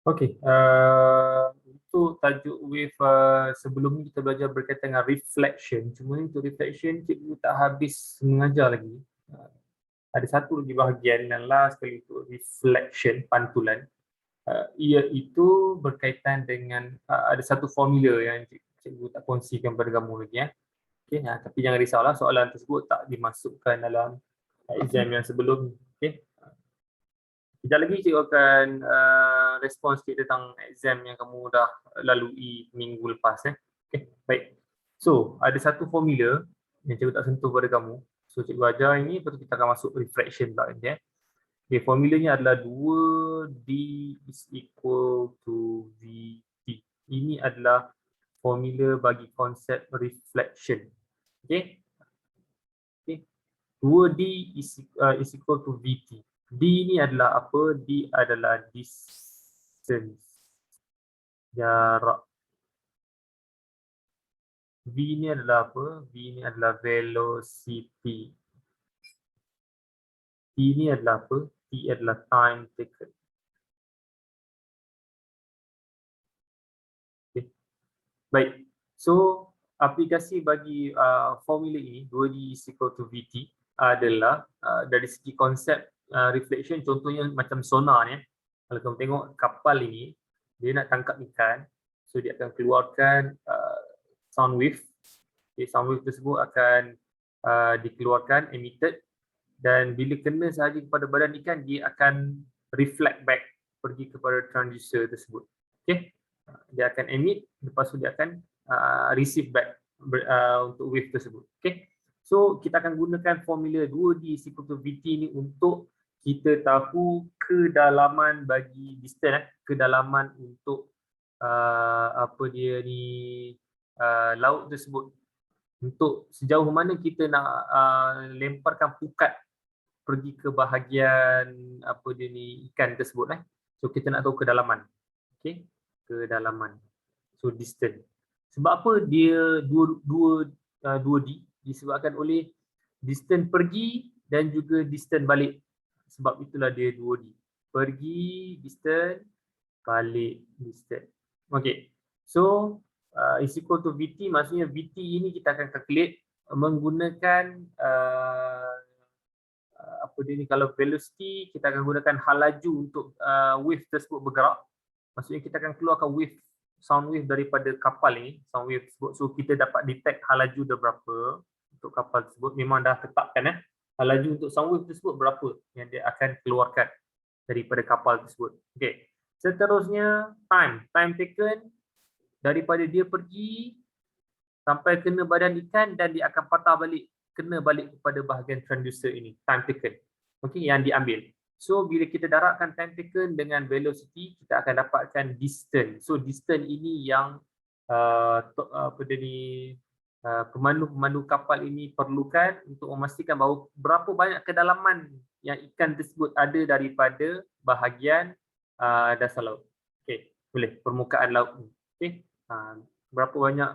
Okey, untuk tajuk wave sebelum ni kita belajar berkaitan dengan reflection. Cuma ni untuk reflection cikgu tak habis mengajar lagi. Uh, ada satu lagi bahagian yang last sekali untuk reflection, pantulan. Iaitu berkaitan dengan ada satu formula yang cikgu tak kongsikan pada kamu lagi ya. Okey, tapi jangan risaulah, soalan tersebut tak dimasukkan dalam exam yang sebelum ni. Okey. Sekejap lagi cikgu akan respon sikit tentang exam yang kamu dah lalui minggu lepas. Okay, baik. So, ada satu formula yang cikgu tak sentuh pada kamu. So, cikgu ajar ini, lepas tu kita akan masuk reflection pula. Okay, formulanya adalah 2D is equal to VT. Ini adalah formula bagi konsep reflection. Okay. Okay. 2D is equal to VT. D ni adalah apa? D adalah distance, jarak. V ni adalah apa? V ni adalah velocity. T ni adalah apa? T adalah time taken. Okay. Baik. So, aplikasi bagi formula ini, 2D is equal to VT, adalah dari segi konsep reflection, contohnya macam sonar ni. Kalau kamu tengok kapal ini, dia nak tangkap ikan, so dia akan keluarkan sound wave. Okay, sound wave tersebut akan dikeluarkan, emitted, dan bila kena sahaja kepada badan ikan, dia akan reflect back, pergi kepada transducer tersebut. Okay, dia akan emit, lepas tu dia akan receive back untuk wave tersebut. Okay, so kita akan gunakan formula 2D is equal to VT ni untuk kita tahu kedalaman bagi distance, kedalaman untuk apa dia ni, laut tersebut. Untuk sejauh mana kita nak lemparkan pukat pergi ke bahagian apa dia ni, ikan tersebut. So kita nak tahu kedalaman. Okay, kedalaman. So distance. Sebab apa dia 2D? Disebabkan oleh distance pergi dan juga distance balik. Sebab itulah dia 2D. Pergi distance, balik distance. Okay. So is equal to VT, maksudnya VT ini kita akan calculate menggunakan apa dia ni, kalau velocity kita akan gunakan hal laju untuk wave tersebut bergerak. Maksudnya kita akan keluarkan wave, sound wave daripada kapal ni, sound wave tersebut. So kita dapat detect hal laju dia berapa untuk kapal tersebut. Memang dah tetapkan hal laju untuk sound wave tersebut berapa yang dia akan keluarkan daripada kapal tersebut. Okay. Seterusnya time taken daripada dia pergi sampai kena badan ikan dan dia akan patah balik, kena balik kepada bahagian transducer ini, time taken. Okey, yang diambil. So bila kita darabkan time taken dengan velocity, kita akan dapatkan distance. So distance ini yang pemandu kapal ini perlukan untuk memastikan bahawa berapa banyak kedalaman yang ikan tersebut ada daripada bahagian dasar laut. Okey, boleh, permukaan laut ni. Okey. Berapa banyak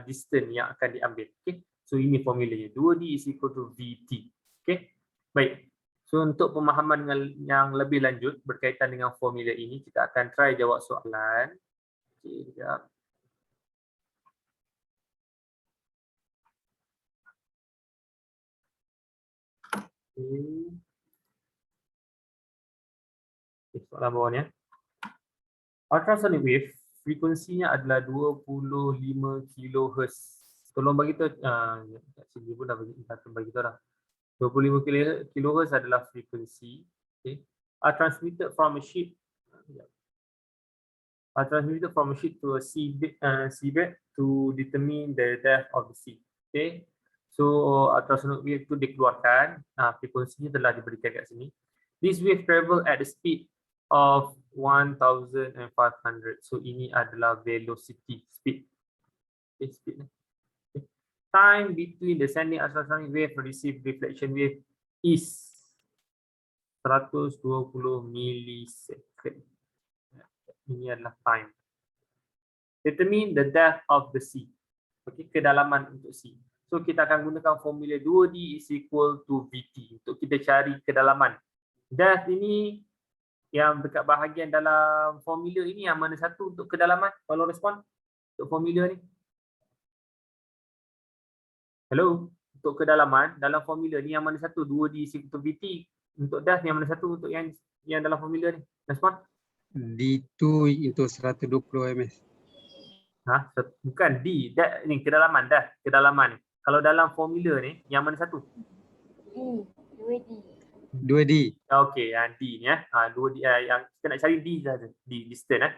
distance yang akan diambil. Okay. So ini formulanya, 2D is equal to VT. Okay. Baik. So untuk pemahaman yang lebih lanjut berkaitan dengan formula ini, kita akan try jawab soalan. Okay, sekejap. Okay, soalan bawah ni. Ultrasonic wave frekuensinya adalah 25 kHz. Tolong bagi tahu, kat sini pun dah bagi tahu dah. 25 kHz adalah frekuensi. Okay. Are transmitted from a ship to a seabed to determine the depth of the sea. Okay. So ultrasonic wave itu dikeluarkan. Frekuensinya telah diberikan kat sini. This wave travel at the speed of 1500. So ini adalah velocity, speed. Okay, speed. Okay. Time between the sending ultrasonic wave and received reflection wave is 120 milisecond. Ini adalah time. Determine the depth of the sea. Okay, kedalaman untuk sea. So kita akan gunakan formula 2D is equal to VT untuk kita cari kedalaman. Depth ini yang dekat bahagian dalam formula ini yang mana satu untuk kedalaman? Tolong respon untuk formula ni. Hello, untuk kedalaman dalam formula ni yang mana satu? 2D is equal to VT. Untuk das yang mana satu untuk yang dalam formula ni? Respon? D2 into 120 ms. Ha, bukan D, ni kedalaman dah, kedalaman ni. Kalau dalam formula ni yang mana satu? D, 2D. 2D. Okey, yang D ni 2D yang kita nak cari D saja, D distance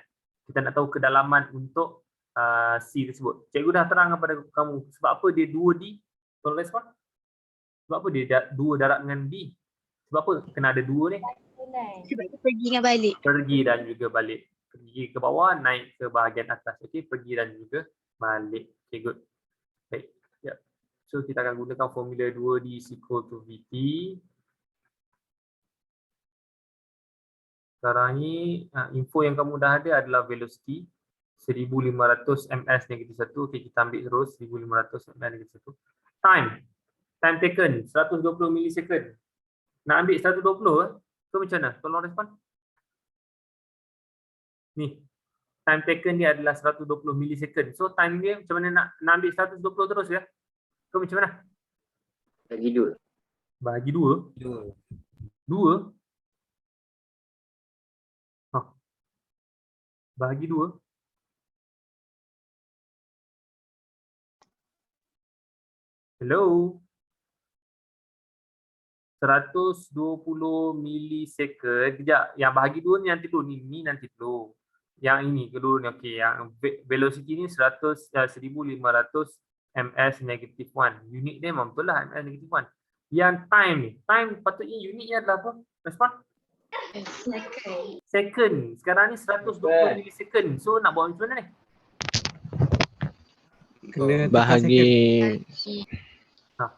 Kita nak tahu kedalaman untuk C tersebut. Cikgu dah terang kepada kamu sebab apa dia 2D. Tolong respon. Sebab apa dia 2 darab dengan D? Sebab apa kena ada 2 ni? Sebab tu pergi dengan balik. Pergi dan juga balik. Pergi ke bawah, naik ke bahagian atas. Okey, pergi dan juga balik. Okey, good. Baik. Ya. So kita akan gunakan formula 2D is equal to VT. Sekarang ni info yang kamu dah ada adalah velocity 1500 ms negatif 1. Okey, kita ambil terus 1500 ms negatif 1. Time taken 120 milisecond. Nak ambil 120 ke macam mana? Tolong respon. Ni. Time taken dia adalah 120 milisecond. So time dia macam mana nak ambil 120 terus ya? Ke macam mana? Bagi 2. Bagi 2. 2. Bagi 2. Hello. 120 milisecond. Kejap, yang bahagi 2 ni nanti dulu. Ni nanti dulu. Yang ini dulu ni okey. Yang velocity ni 1500 ms negatif 1. Unit dia memang betul lah ms negatif 1. Yang time ni, time patutnya unitnya adalah apa? Respon? Second. Sekarang ni 120 milisecond. So nak buat macam mana ni? Kena Bahagi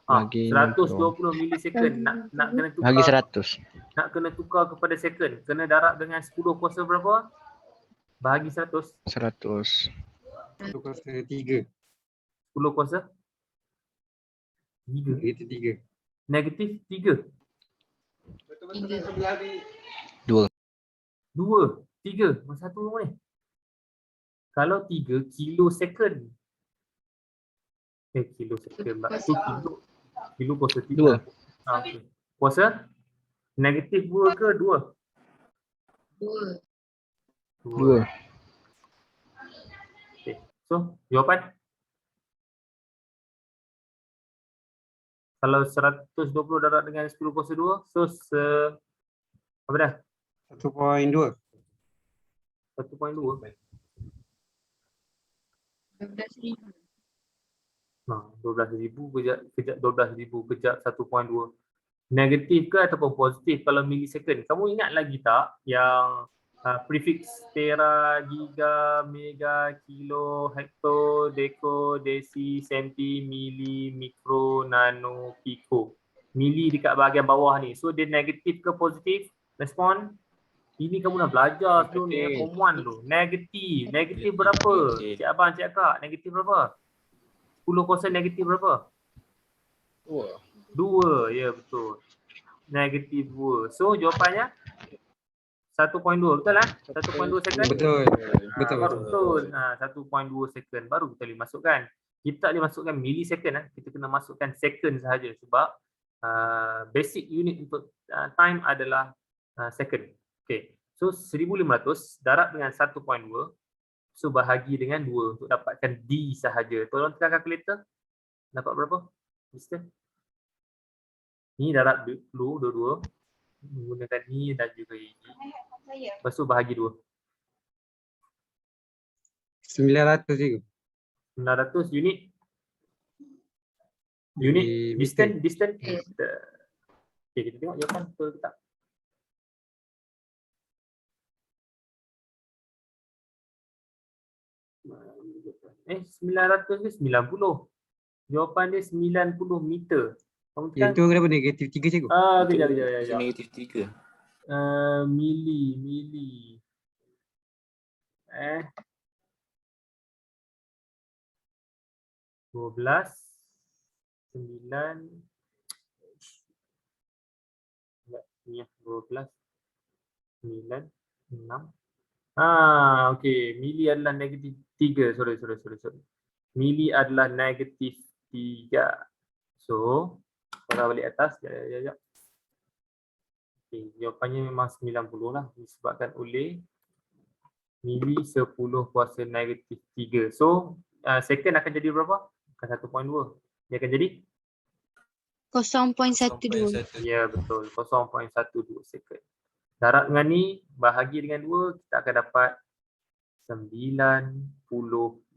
Bagi Bagi 120 milisecond nak kena tukar. bahagi 100. Nak kena tukar kepada second. Kena darab dengan 10 kuasa berapa? Bahagi 100. 100. 1 kuasa 3. 10 kuasa 3. Negatif 3. Negatif 3. 2. 2. 3. Masa satu rumah ni. Kalau 3 kilosecond. Kilosecond. Itu kilo kuasa 3. 2. Okay. Kuasa negatif 2 ke 2? 2. Okay. So, jawapan? Kalau 120 darab dengan 10 kuasa 2, so apa dah? 1.2. 1.2. 12,000 kejap 12,000 kejap 1.2. Negatif ke ataupun positif kalau milisecond? Kamu ingat lagi tak yang prefix tera, giga, mega, kilo, hekto, deko, desi, senti, mili, mikro, nano, piko. Mili dekat bahagian bawah ni. So dia negatif ke positif? Respon. Ini kamu dah belajar sebelum ni form 1 tu. Negatif. Negatif berapa? Cik abang, cik akak, negatif berapa? 10 kuasa negatif berapa? 2. Ya, betul. Negatif 2. So jawapannya 1.2, betul lah? 1.2 second? Betul. Betul. Betul. 1.2 second baru kita boleh masukkan. Kita tak boleh masukkan milisecond. Kita kena masukkan second sahaja sebab basic unit untuk time adalah second. Okay. So 1500 darab dengan 1.2. So bahagi dengan 2 untuk dapatkan D sahaja. Tolong tekan kalkulator. Dapat berapa? Distance. Ni darab dulu dua-dua. Menggunakan ni dan juga ini. Lepas tu bahagi 2. 900 juga. 900 unit. Unit distance. Okay, kita tengok jawapan betul ke tak. Eh, 900 ke 90? Jawapan dia 90 meter. Kamu tekan. Itu kenapa negatif 3 cikgu? Kejap. Negatif 3. Mili. 12 9 ni 12 9, 6. Okey. Mili adalah negatif 3. Sorry. Mili adalah negatif 3. So, kalau balik atas, sekejap. Okey, jawapannya memang 90 lah disebabkan oleh mili 10 kuasa negatif 3. So, second akan jadi berapa? Bukan 1.2. Dia akan jadi? 0.12. Ya, betul. 0.12 second. Darab dengan ni, bahagi dengan 2, kita akan dapat 90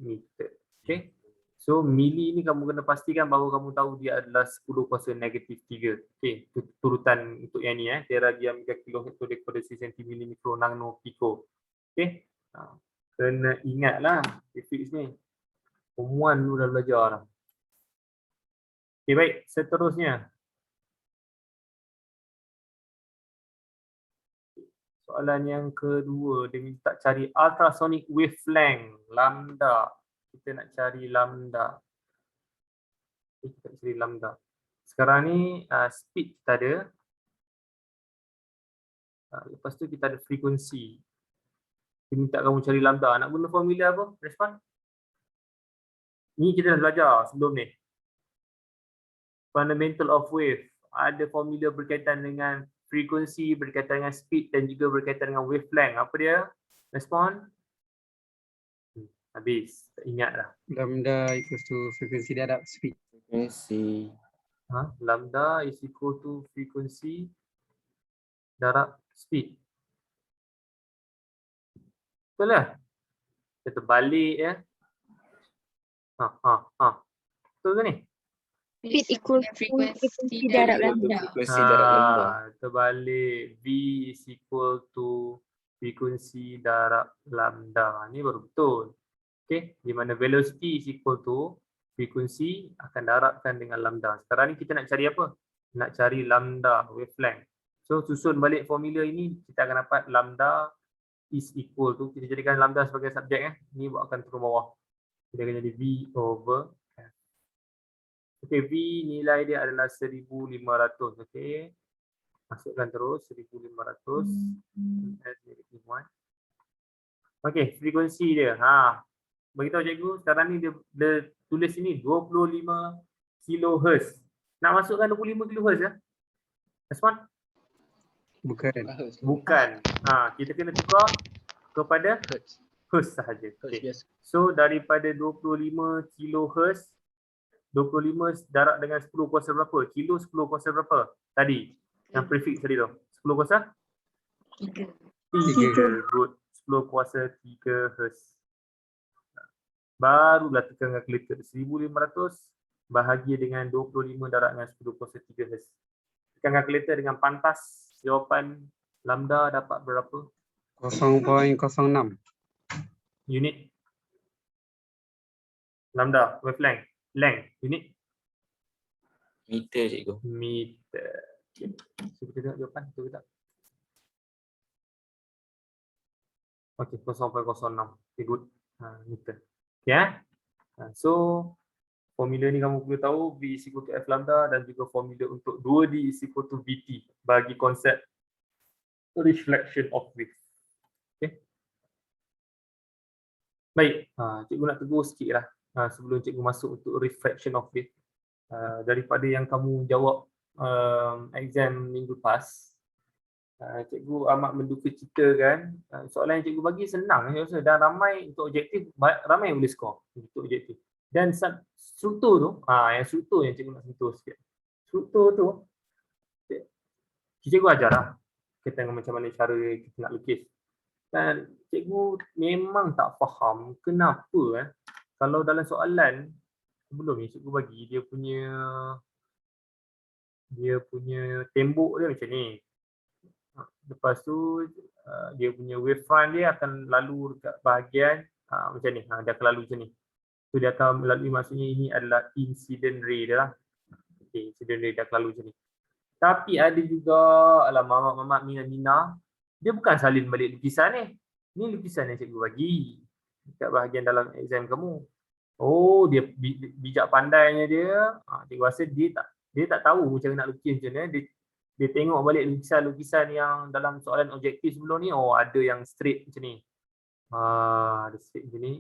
meter. Okay. So, mili ni kamu kena pastikan bahawa kamu tahu dia adalah 10 kuasa negatif 3. Okay. Turutan untuk yang ni. Tera dia kilo hektodecadesi sentimili mikro nano piko. Okay. Kena ingatlah prefix ni. Form 1 tu dah belajar dah. Okay, baik. Seterusnya. Soalan yang kedua, dia minta cari ultrasonic wavelength, lambda. Kita nak cari lambda. Kita nak cari lambda. Sekarang ni speed kita ada. Lepas tu kita ada frekuensi. Dia minta kamu cari lambda. Nak guna formula apa? Respon? Ni kita dah belajar sebelum ni. Fundamental of wave. Ada formula berkaitan dengan frekuensi, berkaitan dengan speed dan juga berkaitan dengan wavelength. Apa dia? Respon? Habis. Tak ingat dah. Lambda equals to frekuensi darab speed. Frekuensi. Lambda is equal to frekuensi darab speed. Betul lah? Kita terbalik ya. Betul ke ni? Speed equal to frekuensi darab lambda. Frekuensi darab lambda. Terbalik. V is equal to frekuensi darab lambda. Ni baru betul. Okay. Di mana velocity is equal to frekuensi akan darabkan dengan lambda. Sekarang ni kita nak cari apa? Nak cari lambda wavelength. So susun balik formula ini, kita akan dapat lambda is equal to, kita jadikan lambda sebagai subjek. Ni akan turun bawah. Kita akan jadi V over F. Okay, V nilai dia adalah 1500. Okay. Masukkan terus 1500. Okay, frekuensi dia. Beritahu cikgu, sekarang ni dia tulis sini 25 kHz. Nak masukkan 25 kHz ya? Respon? Bukan. Bukan. Kita kena tukar kepada Hertz sahaja. Okay. So daripada 25 kHz, 25 darab dengan 10 kuasa berapa? Kilo 10 kuasa berapa? Tadi. Yang prefix tadi tu. 10 kuasa? 3. Good. 10 kuasa 3 Hz. Barulah tekan kalkulator. 1500 bahagia dengan 25 darab dengan 10 kuasa 3 Hz. Tekan kalkulator dengan pantas. Jawapan lambda dapat berapa? 0.06. Unit. Lambda, wavelength. Length, unit. Meter cikgu. Meter. Okay. So kita tengok jawapan. Betul ke tak? Okay, 0.06. Okay, good. Meter. Okay, so formula ni kamu perlu tahu V is equal to F lambda dan juga formula untuk 2D is equal to VT bagi konsep reflection of wave. Okay. Baik, cikgu nak tegur sikit lah sebelum cikgu masuk untuk reflection of wave. Daripada yang kamu jawab exam minggu lepas, cikgu amat menduka cita kan. Soalan yang cikgu bagi senang dan ramai untuk objektif, ramai yang boleh skor untuk objektif. Dan struktur tu, yang struktur yang cikgu nak sentuh sikit. Struktur tu, cikgu ajar lah. Kita tengok macam mana cara kita nak lukis. Dan cikgu memang tak faham kenapa kalau dalam soalan sebelum ni cikgu bagi dia punya tembok dia macam ni. Lepas tu dia punya wavefront dia akan lalu dekat bahagian macam ni. Dia akan lalu macam ni. So dia akan melalui, maksudnya ini adalah incident ray dia lah. Okay, incident ray dia akan lalu macam ni. Tapi ada juga, mamak Mina, dia bukan salin balik lukisan ni. Ni lukisan yang cikgu bagi dekat bahagian dalam exam kamu. Oh, dia bijak pandainya dia. Cikgu rasa dia tak tahu macam nak lukis macam mana. Dia tengok balik lukisan-lukisan yang dalam soalan objektif sebelum ni, oh ada yang straight macam ni. Ada straight macam ni.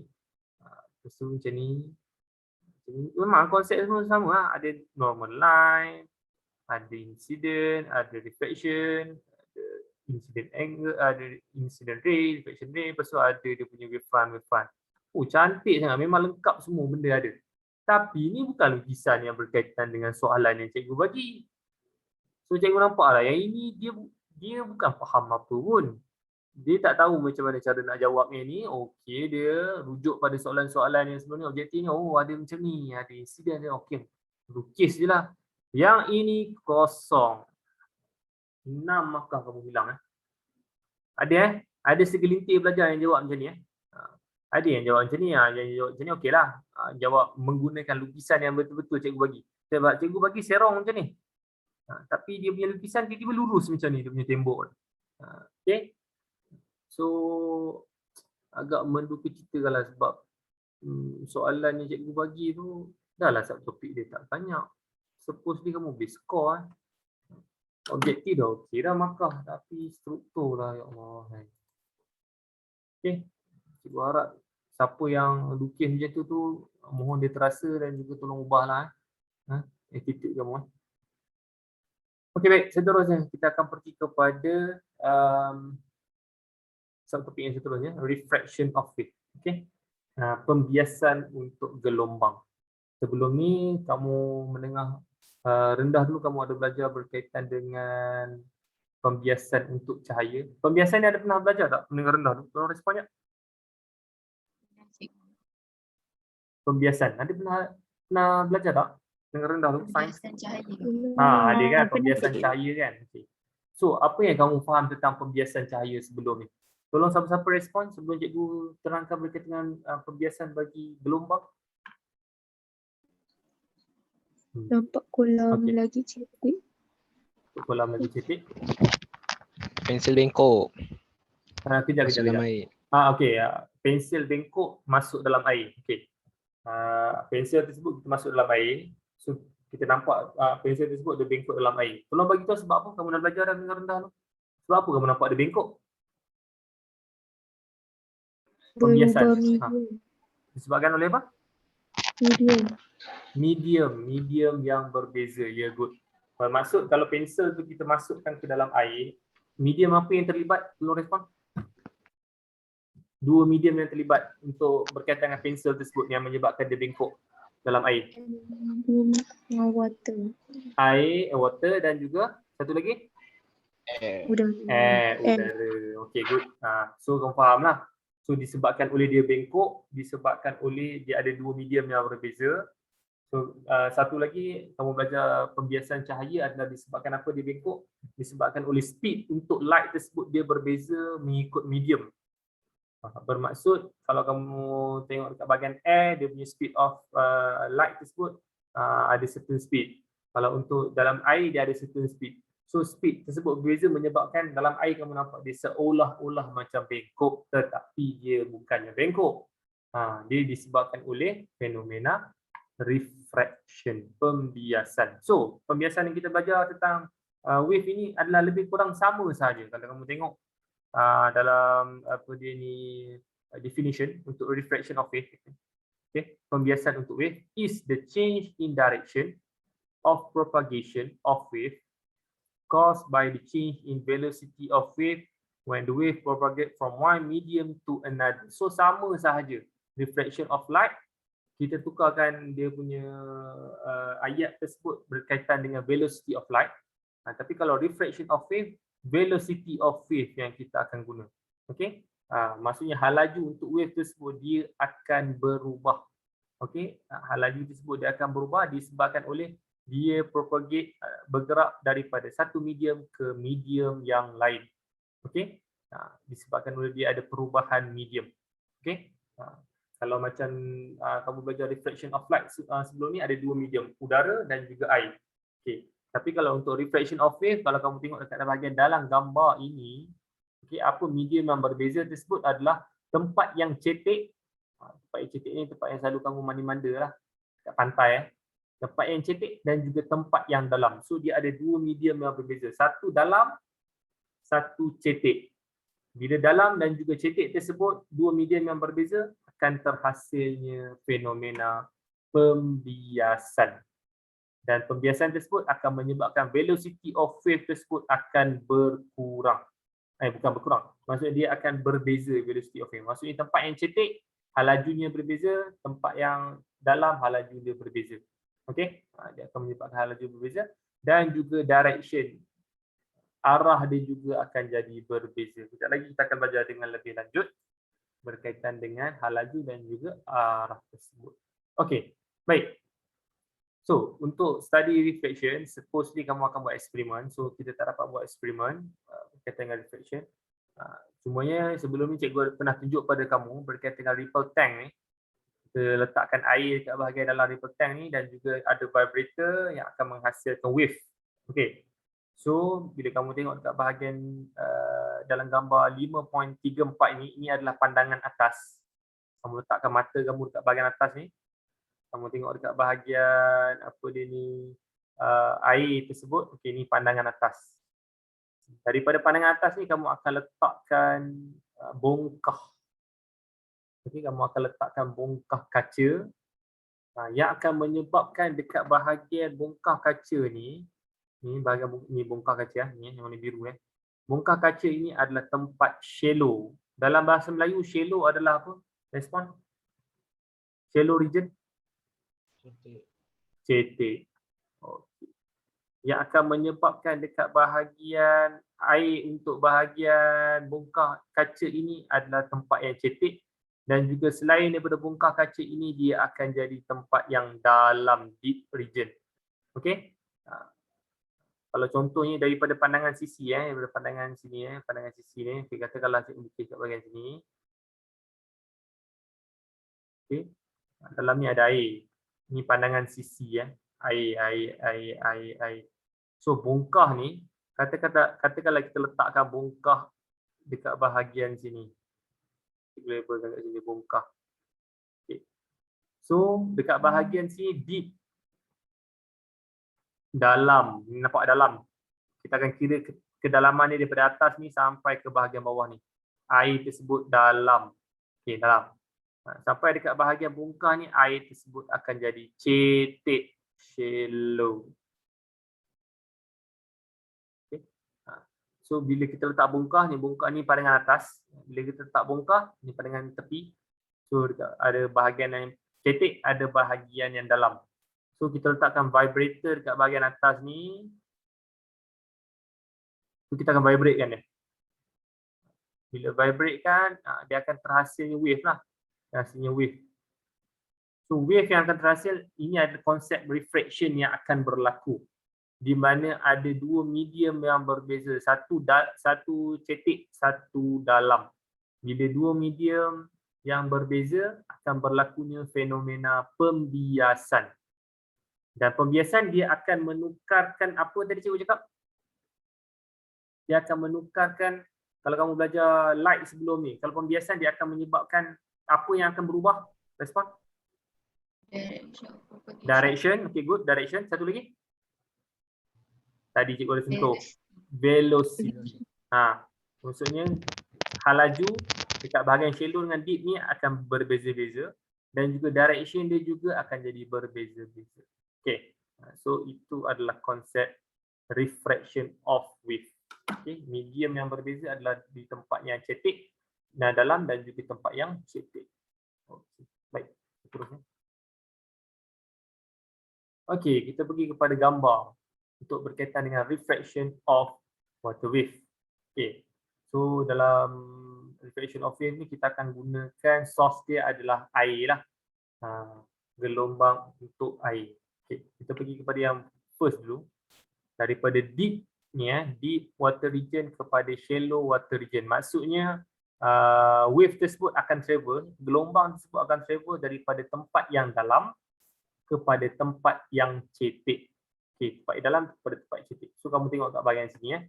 Lepas tu macam ni. Memang konsep semua sama lah. Ada normal line, ada incident, ada reflection, ada incident angle, ada incident ray, reflection ray, lepas tu ada dia punya wavefront. Oh cantik sangat, memang lengkap semua benda ada. Tapi ni bukan lukisan yang berkaitan dengan soalan yang cikgu bagi. So cikgu nampak lah yang ini dia bukan faham apa pun. Dia tak tahu macam mana cara nak jawabnya ni. Okey, dia rujuk pada soalan-soalan yang sebelum ni, objektifnya oh ada macam ni, ada insiden dia, okey. Lukis je lah. Yang ini kosong. 6 markah kamu hilang. Ada Ada segelintir pelajar yang jawab macam ni. Ada yang jawab macam ni, yang jawab macam ni okeylah. Jawab menggunakan lukisan yang betul-betul cikgu bagi. Sebab cikgu bagi serong macam ni. Tapi dia punya lukisan tiba-tiba lurus macam ni, dia punya tembok. Okey. So agak menduka cita lah sebab soalan yang cikgu bagi tu dah lah subtopik dia tak banyak. Suppose dia kamu boleh score. Objektif dah okey dah markah, tapi struktur lah ya Allah. Okey. Cikgu harap siapa yang lukis macam tu mohon dia terasa dan juga tolong ubahlah attitude kamu. Okey baik, seterusnya kita akan pergi kepada subtopik yang seterusnya, refraction of wave. Okey. Pembiasan untuk gelombang. Sebelum ni kamu menengah rendah dulu kamu ada belajar berkaitan dengan pembiasan untuk cahaya. Pembiasan ni ada pernah belajar tak? Menengah rendah dulu. Tolong respon ya. Pembiasan. Ada pernah belajar tak? Menengah rendah dulu. Pembiasan cahaya. Ada kan pembiasan cahaya kan. Okay. So apa yang kamu faham tentang pembiasan cahaya sebelum ni? Tolong siapa-siapa respon sebelum cikgu terangkan berkaitan dengan pembiasan bagi gelombang. Nampak kolam lagi cetek. Kolam lagi cetek. Pensel bengkok. Kejap. Dalam air. Okey. Pensel bengkok masuk dalam air. Okey. Pensel tersebut kita masuk dalam air. So kita nampak pensel tersebut ada bengkok dalam air. Tolong bagi tahu sebab apa kamu nak belajar dalam rendah tu. Sebab apa kamu nampak ada bengkok? Pembiasan. Disebabkan oleh apa? Medium yang berbeza. Ya, good. Bermaksud kalau pensel tu kita masukkan ke dalam air, medium apa yang terlibat? Tolong respon. Dua medium yang terlibat untuk berkaitan dengan pensel tersebut yang menyebabkan dia bengkok dalam air. Water. Air, water dan juga satu lagi? Udara. Okey, good. So kamu faham lah. So disebabkan oleh dia bengkok, disebabkan oleh dia ada dua medium yang berbeza. So satu lagi kamu belajar pembiasan cahaya adalah disebabkan apa dia bengkok? Disebabkan oleh speed untuk light tersebut dia berbeza mengikut medium. Bermaksud kalau kamu tengok dekat bahagian air, dia punya speed of light tersebut ada certain speed. Kalau untuk dalam air dia ada certain speed. So speed tersebut berbeza menyebabkan dalam air kamu nampak dia seolah-olah macam bengkok tetapi dia bukannya bengkok. Dia disebabkan oleh fenomena refraction, pembiasan. So pembiasan yang kita belajar tentang wave ini adalah lebih kurang sama saja. Kalau kamu tengok dalam apa dia ni definition untuk refraction of wave. Okay. Pembiasan untuk wave is the change in direction of propagation of wave caused by the change in velocity of wave when the wave propagate from one medium to another. So sama sahaja. Refraction of light, kita tukarkan dia punya ayat tersebut berkaitan dengan velocity of light. Tapi kalau refraction of wave, velocity of wave yang kita akan guna. Okey? Maksudnya hal laju untuk wave tersebut dia akan berubah. Okey? Hal laju tersebut dia akan berubah disebabkan oleh dia propagate, bergerak daripada satu medium ke medium yang lain. Okey? Disebabkan oleh dia ada perubahan medium. Okey? Kalau macam kamu belajar refraction of light sebelum ni ada dua medium, udara dan juga air. Okey. Tapi kalau untuk refraction of wave, kalau kamu tengok dekat bahagian dalam gambar ini, okey, apa medium yang berbeza tersebut adalah tempat yang cetek. Tempat yang cetek ni tempat yang selalu kamu mandi-manda lah, dekat pantai. tempat yang cetek dan juga tempat yang dalam. So dia ada dua medium yang berbeza. Satu dalam, satu cetek. Bila dalam dan juga cetek tersebut, dua medium yang berbeza, akan terhasilnya fenomena pembiasan. Dan pembiasan tersebut akan menyebabkan velocity of wave tersebut akan berkurang. Bukan berkurang. Maksudnya dia akan berbeza velocity of wave. Maksudnya tempat yang cetek, hal lajunya berbeza, tempat yang dalam, hal laju dia berbeza. Okey? Dia akan menyebabkan hal laju berbeza. Dan juga direction. Arah dia juga akan jadi berbeza. Sekejap lagi kita akan belajar dengan lebih lanjut berkaitan dengan hal laju dan juga arah tersebut. Okey, baik. So, untuk study reflection, supposedly kamu akan buat eksperimen. So, kita tak dapat buat eksperimen berkaitan dengan reflection. Cumanya sebelum ni cikgu pernah tunjuk pada kamu berkaitan dengan ripple tank ni. Kita letakkan air dekat bahagian dalam ripple tank ni dan juga ada vibrator yang akan menghasilkan wave. Okey. So, bila kamu tengok dekat bahagian dalam gambar 5.34 ini adalah pandangan atas. Kamu letakkan mata kamu dekat bahagian atas ni. Kamu tengok dekat bahagian apa dia ni, air tersebut. Okey, ni pandangan atas. Daripada pandangan atas ni kamu akan letakkan bongkah. Okey, kamu akan letakkan bongkah kaca yang akan menyebabkan dekat bahagian bongkah kaca ni bahagian ni bongkah kaca ni yang warna biru Bongkah kaca ini adalah tempat shallow. Dalam bahasa Melayu shallow adalah apa? Respon. Shallow region. Cetek. Okey. Yang akan menyebabkan dekat bahagian air untuk bahagian bongkah kaca ini adalah tempat yang cetek. Dan juga selain daripada bongkah kaca ini, dia akan jadi tempat yang dalam, deep region. Okey? Kalau contohnya daripada pandangan sisi, daripada pandangan sini, pandangan sisi ni, okay, katakanlah saya lukis kat bahagian sini. Okey. Dalam ni ada air. Ni pandangan sisi, air. So bongkah ni, katakanlah kita letakkan bongkah dekat bahagian sini. Kita labelkan kat sini bongkah. Okay. So dekat bahagian sini deep. Dalam, nampak dalam. Kita akan kira kedalaman ni daripada atas ni sampai ke bahagian bawah ni. Air tersebut dalam. Okey, dalam. Sampai dekat bahagian bongkah ni, air tersebut akan jadi cetek, shallow. Okay. So bila kita letak bongkah ni pandangan atas. Bila kita letak bongkah, ni pandangan tepi. So ada bahagian yang cetek, ada bahagian yang dalam. So kita letakkan vibrator dekat bahagian atas ni. So kita akan vibrate kan dia. Bila vibrate kan, dia akan terhasilnya wave lah. Terhasilnya wave. So wave yang akan terhasil, ini adalah konsep refraction yang akan berlaku. Di mana ada dua medium yang berbeza. Satu cetek, satu dalam. Bila dua medium yang berbeza, akan berlakunya fenomena pembiasan. Dan pembiasan dia akan menukarkan apa tadi cikgu cakap? Dia akan menukarkan, kalau kamu belajar light sebelum ni, kalau pembiasan dia akan menyebabkan apa yang akan berubah? Respon? Direction. Okay, good. Direction. Satu lagi? Tadi cikgu ada sentuh. Velocity. Maksudnya hal laju dekat bahagian shallow dengan deep ni akan berbeza-beza. Dan juga direction dia juga akan jadi berbeza-beza. Okay, so itu adalah konsep refraction of wave. Okay, medium yang berbeza adalah di tempat yang cetek, dalam dan juga tempat yang cetek. Okay, baik. Terusnya. Okay, kita pergi kepada gambar untuk berkaitan dengan refraction of water wave. Okay, so dalam refraction of wave ni kita akan gunakan source dia adalah air lah. Gelombang untuk air. Okay, kita pergi kepada yang first dulu. Daripada deep ni deep water region kepada shallow water region. Maksudnya wave tersebut akan travel, gelombang tersebut akan travel daripada tempat yang dalam kepada tempat yang cetek. Okay, tempat yang dalam kepada tempat yang cetek. So kamu tengok kat bahagian sini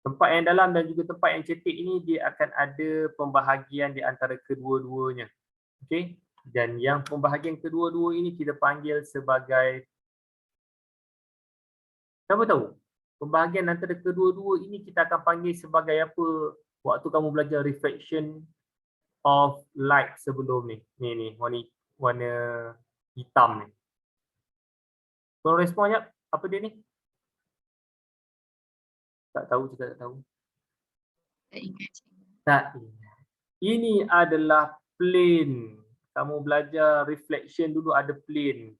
Tempat yang dalam dan juga tempat yang cetek ini dia akan ada pembahagian di antara kedua-duanya. Okay. Dan yang pembahagian kedua-dua ini kita panggil sebagai, siapa tahu? Pembahagian antara kedua-dua ini kita akan panggil sebagai apa waktu kamu belajar reflection of light sebelum ni. Ni warna hitam ni. Korang respon jap, apa dia ni? Tak tahu, juga tak tahu. Tak ingat. Tak ingat. Ini adalah plane. Kamu belajar reflection dulu ada plane.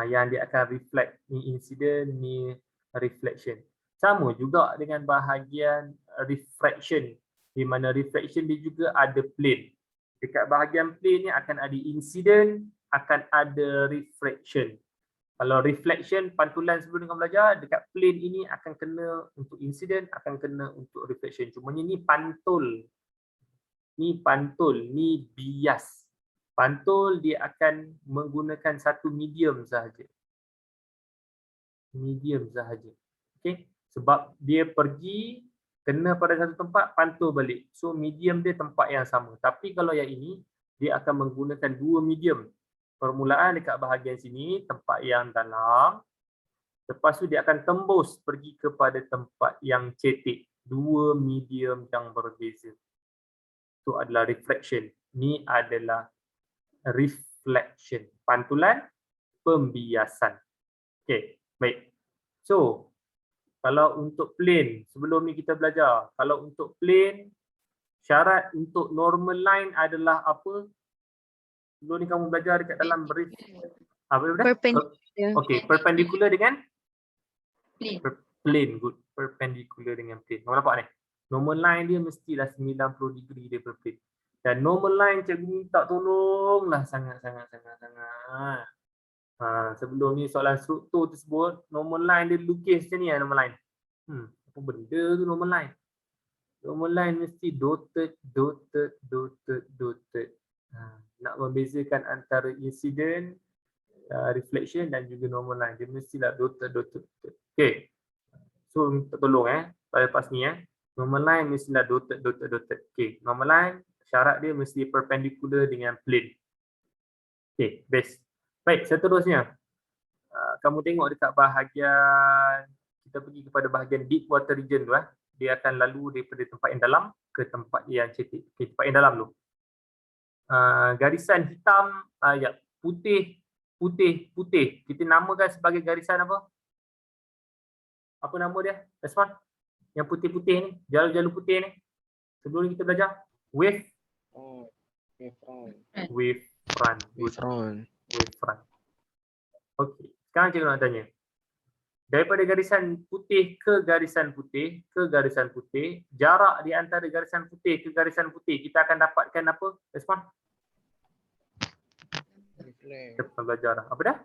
Yang dia akan reflect. Ni incident, ni reflection. Sama juga dengan bahagian refraction. Di mana reflection dia juga ada plane. Dekat bahagian plane ni akan ada incident, akan ada refraction. Kalau reflection, pantulan sebelum kamu belajar, dekat plane ini akan kena untuk incident, akan kena untuk reflection. Cumanya ni pantul. Ni pantul, ni bias. Pantul dia akan menggunakan satu medium sahaja. Medium sahaja. Okey, sebab dia pergi kena pada satu tempat, pantul balik. So medium dia tempat yang sama. Tapi kalau yang ini, dia akan menggunakan dua medium. Permulaan dekat bahagian sini, tempat yang dalam. Lepas tu dia akan tembus pergi kepada tempat yang cetek. Dua medium yang berbeza. Itu adalah reflection. Ni adalah reflection. Pantulan, pembiasan. Okey, baik. So, kalau untuk plane, sebelum ni kita belajar. Kalau untuk plane, syarat untuk normal line adalah apa? Sebelum ni kamu belajar dekat dalam brief. Apa benda? Perpendicular. Okey, perpendicular dengan Plane. plane. Good. Perpendicular dengan plane. Kamu nampak ni? Normal line dia mestilah 90 degree dia per plane. Dan normal line cikgu minta tolonglah sangat-sangat. Sebelum ni soalan struktur tersebut, normal line dia lukis macam ni lah normal line. Apa benda tu normal line? Normal line mesti dotted. Nak membezakan antara incident, reflection dan juga normal line. Dia mestilah dotted. Okay. So minta tolong lepas ni normal line mestilah dotted. Okay. Normal line syarat dia mesti perpendicular dengan plane. Okay, best. Baik, seterusnya. Kamu tengok dekat bahagian, kita pergi kepada bahagian deep water region tu. Dia akan lalu daripada tempat yang dalam ke tempat yang cetek. Okay, tempat yang dalam tu. Garisan hitam, putih. Kita namakan sebagai garisan apa? Apa nama dia? Respon? Yang putih-putih ni, jalur-jalur putih ni. Sebelum ni kita belajar wave front. Okey, sekarang cikgu nak tanya. Daripada garisan putih ke garisan putih ke garisan putih, jarak di antara garisan putih ke garisan putih, kita akan dapatkan apa? Respon? Kita pernah belajar dah. Apa dah?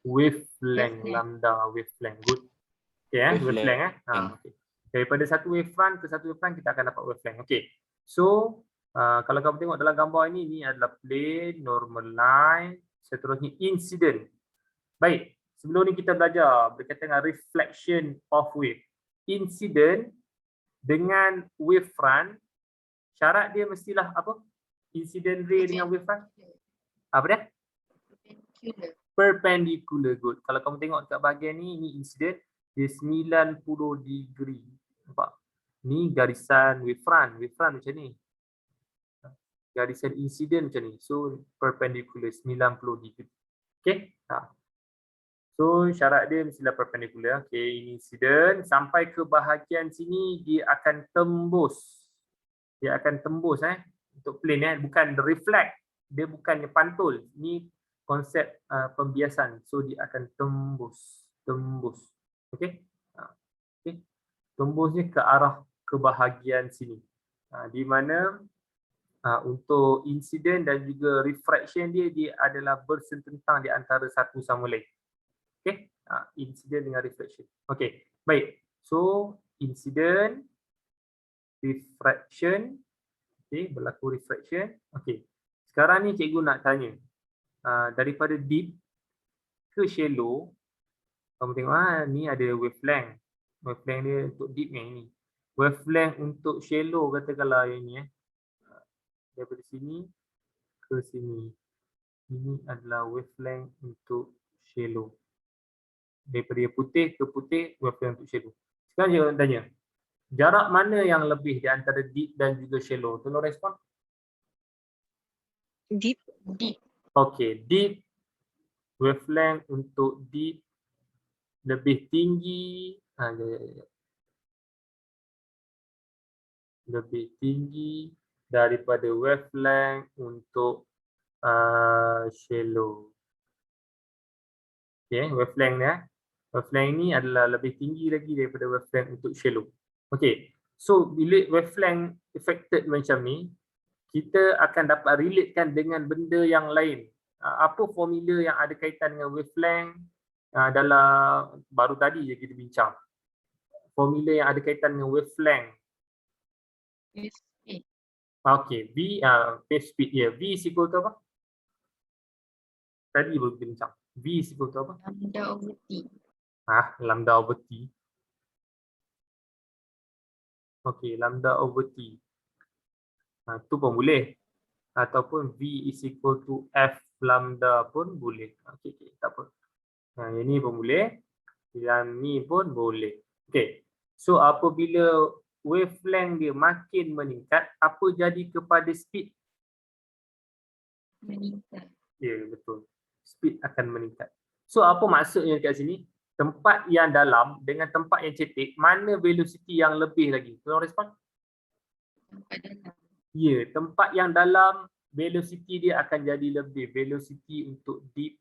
Wavelength. Lambda wavelength. Good. Okay, wavelength. Okay. Daripada satu wavefront ke satu wavefront kita akan dapat wavelength. Okay. So, kalau kamu tengok dalam gambar ini adalah plane, normal line, seterusnya incident. Baik, sebelum ni kita belajar berkaitan dengan reflection of wave. Incident dengan wavefront, syarat dia mestilah apa? Incident ray dengan wavefront. Apa dia? Perpendicular. Good. Kalau kamu tengok dekat bahagian ni, ini incident, dia 90 degree. Nampak? Ni garisan wavefront. Wavefront macam ni. Garisan incident macam ni. So, perpendicular 90 degree. Okay? So, syarat dia mestilah perpendicular. Okay, ini incident. Sampai ke bahagian sini, dia akan tembus. Dia akan tembus untuk plane. Bukan reflect. Dia bukannya pantul. Ni konsep pembiasan. So, dia akan tembus. Okay? Okay. Tembusnya ke arah kebahagiaan sini. Di mana untuk insiden dan juga refraction dia adalah bersententang di antara satu sama lain. Okey, insiden dengan refraction. Okey, baik. So, insiden, refraction, okey, berlaku refraction. Okey. Sekarang ni cikgu nak tanya, daripada deep ke shallow, kamu tengok ni ada wavelength. Wavelength dia untuk deep yang ini. Wavelength untuk shallow katakanlah yang ini daripada sini ke sini. Ini adalah wavelength untuk shallow. Daripada putih ke putih, wavelength untuk shallow. Sekarang saya tanya, jarak mana yang lebih di antara deep dan juga shallow? Tolong respon. Deep. Okey, deep, wavelength untuk deep lebih tinggi. Lebih tinggi daripada wavelength untuk shallow. Okay, wavelength ni. Wavelength ni adalah lebih tinggi lagi daripada wavelength untuk shallow. Okay, so bila wavelength affected macam ni, kita akan dapat relatekan dengan benda yang lain. Apa formula yang ada kaitan dengan wavelength dalam baru tadi je kita bincang. Formula yang ada kaitan dengan wavelength. Okay, V, wave speed dia. V is equal to apa? Tadi baru kita bincang. V is equal to apa? Lambda over T. Lambda over T. Okay, lambda over T. Tu pun boleh. Ataupun V is equal to F lambda pun boleh. Okay, tak apa. Yang ni pun boleh. Yang ni pun boleh. Okay. So apabila wavelength dia makin meningkat, apa jadi kepada speed? Meningkat. Ya, betul. Speed akan meningkat. So apa maksudnya dekat sini? Tempat yang dalam dengan tempat yang cetek, mana velocity yang lebih lagi? Tolong respon. Tempat dalam. Ya, tempat yang dalam velocity dia akan jadi lebih. Velocity untuk deep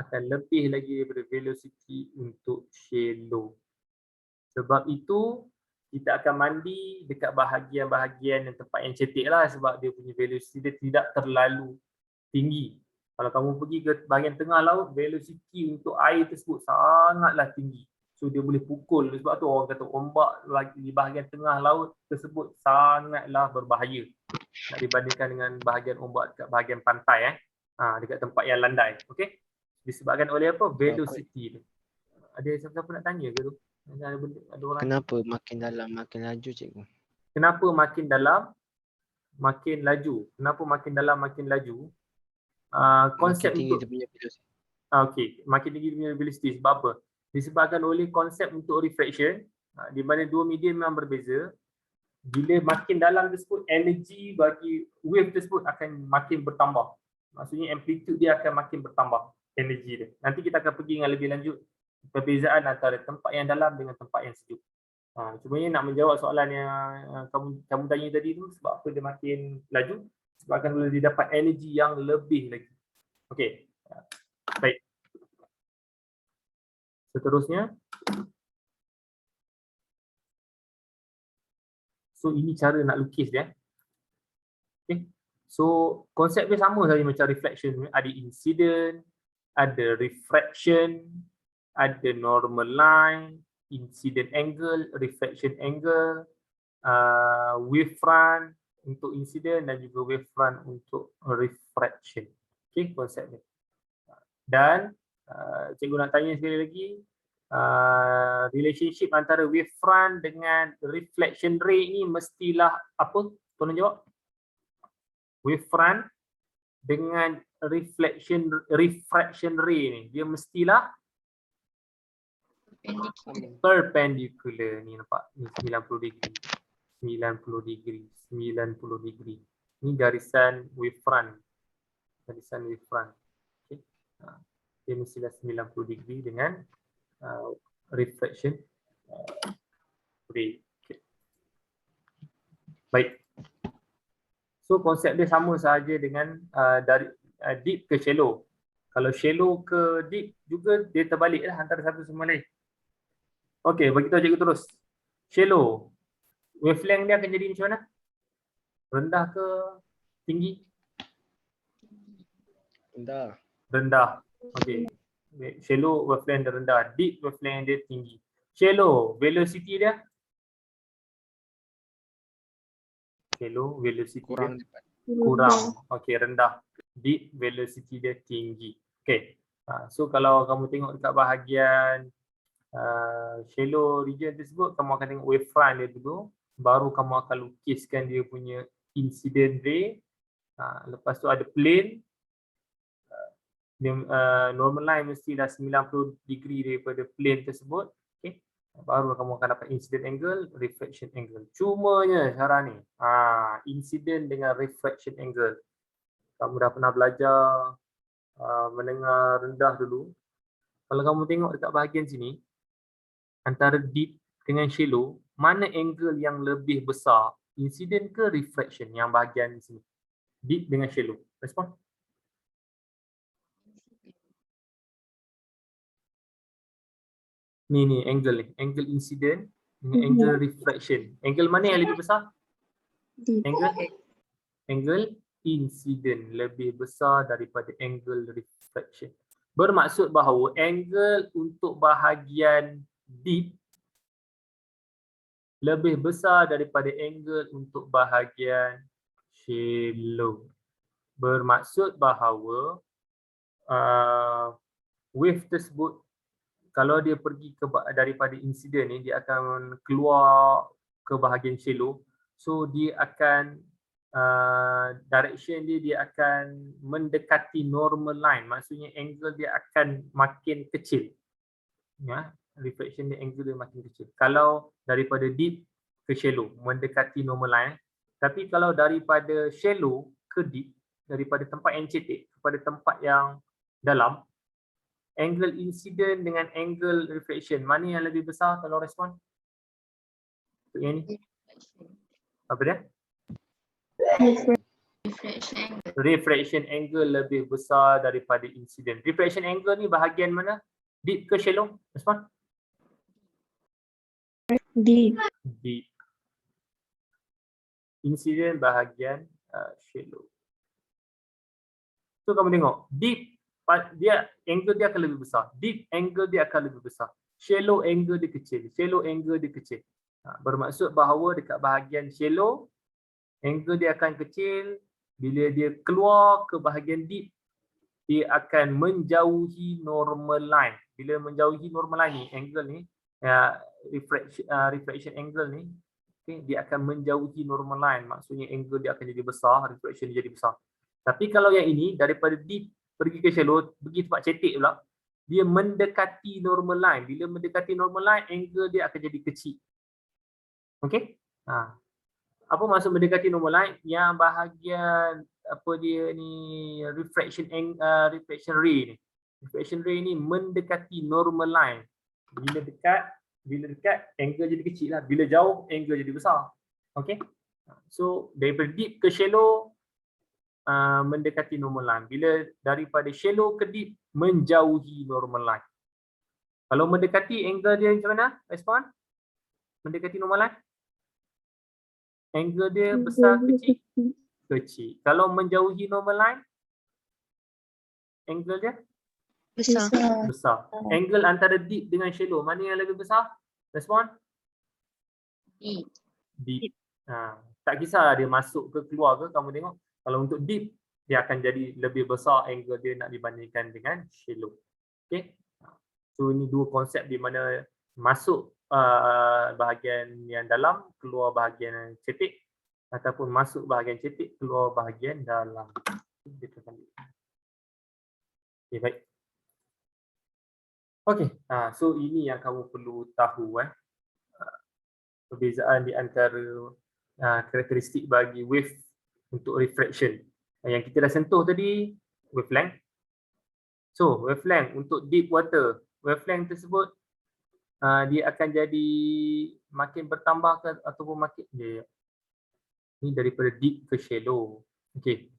akan lebih lagi daripada velocity untuk shallow. Sebab itu kita akan mandi dekat bahagian-bahagian yang tempat yang cetek lah, sebab dia punya velocity dia tidak terlalu tinggi. Kalau kamu pergi ke bahagian tengah laut, velocity untuk air tersebut sangatlah tinggi. So dia boleh pukul. Sebab tu orang kata ombak di bahagian tengah laut tersebut sangatlah berbahaya nak dibandingkan dengan bahagian ombak dekat bahagian pantai dekat tempat yang landai. Okey. Disebabkan oleh apa? Velocity tu. Ada siapa-siapa nak tanya ke tu? Ada orang. Kenapa makin dalam makin laju, cikgu? Kenapa makin dalam makin laju? Kenapa makin dalam makin laju? Konsep makin tinggi untuk dia punya velocity. okey, makin tinggi dia punya velocity. Sebab apa? Disebabkan oleh konsep untuk refraction, di mana dua medium memang berbeza. Bila makin dalam tersebut, energi bagi wave tersebut akan makin bertambah. Maksudnya amplitude dia akan makin bertambah, energi dia. Nanti kita akan pergi dengan lebih lanjut perbezaan antara tempat yang dalam dengan tempat yang sejuk. Cumanya nak menjawab soalan yang kamu tanya tadi tu, sebab apa dia makin laju? Sebabkan boleh didapat energi yang lebih lagi. Okey. Baik. Seterusnya. So ini cara nak lukis dia. Okay. So konsep dia sama saja macam reflection. Ada incident, ada refraction, ada normal line, incident angle, refraction angle, wavefront untuk incident dan juga wavefront untuk refraction. Okey, konsep dia. Dan cikgu nak tanya sekali lagi, relationship antara wavefront dengan reflection ray ni mestilah apa? Tolong jawab. Wavefront dengan refraction ray ni dia mestilah perpendicular. Ni nampak ni 90 degree. 90 degree, 90 degree. Ni garisan wavefront. Garisan wavefront. Okey. Dia mestilah 90 degree dengan refraction ray. Okay. Baik. So konsep dia sama sahaja dengan dari deep ke shallow. Kalau shallow ke deep juga dia terbaliklah antara satu sama lain. Okey, bagi tahu cikgu terus. Shallow. Wavelength dia akan jadi macam mana? Rendah ke tinggi? Rendah. Rendah. Okey. Shallow wavelength dia rendah, deep wavelength dia tinggi. Shallow velocity dia? Shallow velocity Kurang dia cepat. kurang. Okey, rendah. Deep velocity dia tinggi. Okey. So kalau kamu tengok dekat bahagian shallow region tersebut, kamu akan tengok wavefront dia dulu, baru kamu akan lukiskan dia punya incident ray, Lepas tu ada plane. Normal line mesti dah 90 degree daripada plane tersebut. Okay. Baru kamu akan dapat incident angle, refraction angle. Cumanya sekarang ni, incident dengan refraction angle. Kamu dah pernah belajar mendengar rendah dulu. Kalau kamu tengok dekat bahagian sini, antara deep dengan shallow, mana angle yang lebih besar? Incident ke refraction yang bahagian sini? Deep dengan shallow. Respon? Ni angle ni. Angle incident dengan angle refraction. Angle mana yang lebih besar? Angle incident lebih besar daripada angle refraction. Bermaksud bahawa angle untuk bahagian deep lebih besar daripada angle untuk bahagian shallow. Bermaksud bahawa wave tersebut kalau dia pergi daripada insiden ni, dia akan keluar ke bahagian shallow. So dia akan direction dia akan mendekati normal line. Maksudnya angle dia akan makin kecil. Ya, refraction dia angle dia makin kecil. Kalau daripada deep ke shallow mendekati normal line. Tapi kalau daripada shallow ke deep, daripada tempat yang cetek kepada tempat yang dalam, angle incident dengan angle refraction, mana yang lebih besar kalau respon? Untuk yang ni. Apa dia? Refraction angle lebih besar daripada incident. Refraction angle ni bahagian mana? Deep ke shallow? Respon? Deep. Deep. Incident bahagian shallow. So kamu tengok, deep dia angle dia akan lebih besar. Deep angle dia akan lebih besar. Shallow angle dia kecil. Shallow angle dia kecil. Bermaksud bahawa dekat bahagian shallow angle dia akan kecil. Bila dia keluar ke bahagian deep, dia akan menjauhi normal line. Bila menjauhi normal line ni, angle ni, refraction angle ni, okay, dia akan menjauhi normal line. Maksudnya angle dia akan jadi besar, refraction dia jadi besar. Tapi kalau yang ini daripada deep pergi ke shallow, pergi tempat cetek pula, dia mendekati normal line. Bila mendekati normal line, angle dia akan jadi kecil. Okey? Apa maksud mendekati normal line? Yang bahagian apa dia ni, refraction ray ni. Refraction ray ni mendekati normal line. Bila dekat angle jadi kecil lah. Bila jauh angle jadi besar. Okey? So daripada deep ke shallow mendekati normal line. Bila daripada shallow ke deep menjauhi normal line. Kalau mendekati angle dia macam mana? Respon? Mendekati normal line? Angle dia besar kecil? Kecil. Kalau menjauhi normal line? Angle dia? Besar. Besar. Angle antara deep dengan shallow, mana yang lebih besar? Respon? Deep. Deep. Tak kisah dia masuk ke keluar ke, kamu tengok. Kalau untuk deep, dia akan jadi lebih besar angle dia nak dibandingkan dengan shallow. Okay. So ini dua konsep di mana masuk bahagian yang dalam, keluar bahagian yang cetek, ataupun masuk bahagian cetek, keluar bahagian dalam. Okay, baik. Okay, so ini yang kamu perlu tahu. Perbezaan di antara karakteristik bagi wave untuk refraction. Yang kita dah sentuh tadi, wavelength. So, wavelength untuk deep water. Wavelength tersebut dia akan jadi makin bertambah ke ataupun makin ni daripada deep ke shallow. Okey.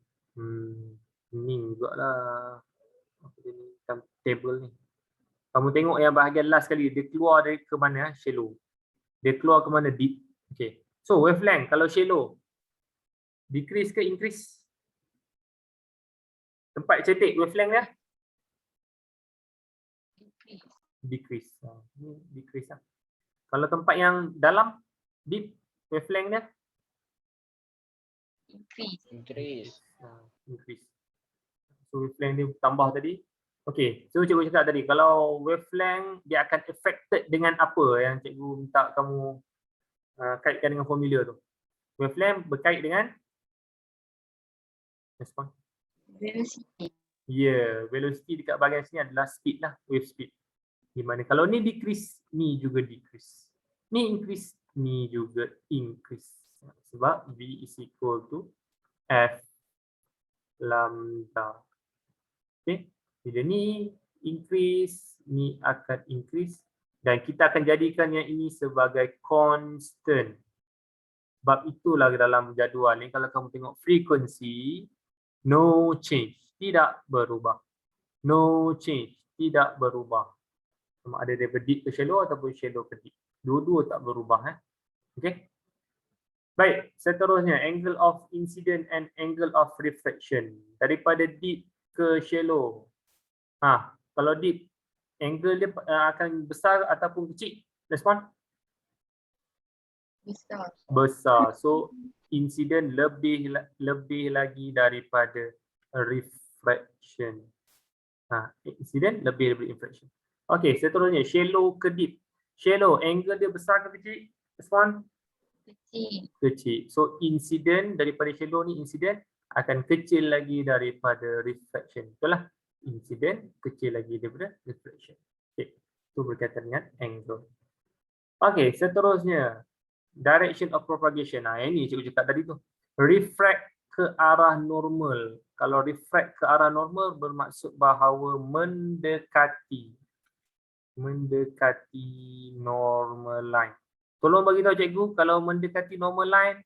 Ni jugalah apa dia ni, table ni. Kamu tengok yang bahagian last kali dia keluar dari ke mana? Shallow. Dia keluar ke mana? Deep. Okey. So, wavelength kalau shallow decrease ke increase? Tempat cetek wavelength dia? Decrease. Decrease lah. Kalau tempat yang dalam, deep, wavelength dia? Increase. Increase. So wavelength dia tambah tadi. Okay, so cikgu cakap tadi, kalau wavelength dia akan affected dengan apa yang cikgu minta kamu kaitkan dengan formula tu. Wavelength berkait dengan Respon. Velocity. Ya, velocity dekat bahagian sini adalah speed lah, wave speed. Di mana kalau ni decrease, ni juga decrease. Ni increase, ni juga increase. Sebab V is equal to F lambda. Okay. Bila ni increase, ni akan increase. Dan kita akan jadikan yang ini sebagai constant. Sebab itulah dalam jadual ni, kalau kamu tengok frequency, no change, tidak berubah. No change, tidak berubah. Sama ada daripada deep ke shallow ataupun shallow ke deep. Dua-dua tak berubah. Okay. Baik, seterusnya angle of incident and angle of refraction. Daripada deep ke shallow. Kalau deep, angle dia akan besar ataupun kecil? Respon? Besar. Besar. So incident lebih lagi daripada refraction. Incident lebih daripada refraction. Okey, seterusnya shallow ke deep. Shallow, angle dia besar ke kecil? Respon? Kecil. Kecil. So incident daripada shallow ni, incident akan kecil lagi daripada refraction. Betul lah? Incident kecil lagi daripada refraction. Okey, itu berkaitan dengan angle. Okey, seterusnya direction of propagation. Ini cikgu cakap tadi tu. Refract ke arah normal. Kalau refract ke arah normal bermaksud bahawa mendekati normal line. Tolong bagi tahu cikgu, kalau mendekati normal line,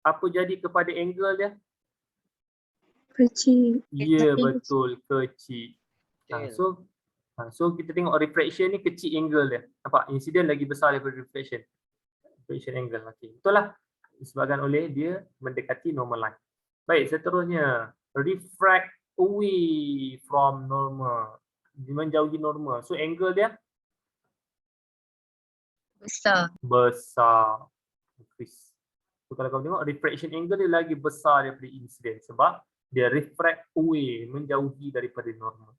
apa jadi kepada angle dia? Kecil. Ya, betul, kecil. Kecil. So kita tengok refraction ni kecil angle dia. Nampak? Incident lagi besar daripada refraction. Refraction angle. Okey. Betul lah. Disebabkan oleh dia mendekati normal line. Baik, seterusnya refract away from normal. Menjauhi normal. So angle dia besar. Increase. So kalau kamu tengok refraction angle dia lagi besar daripada incident sebab dia refract away, menjauhi daripada normal.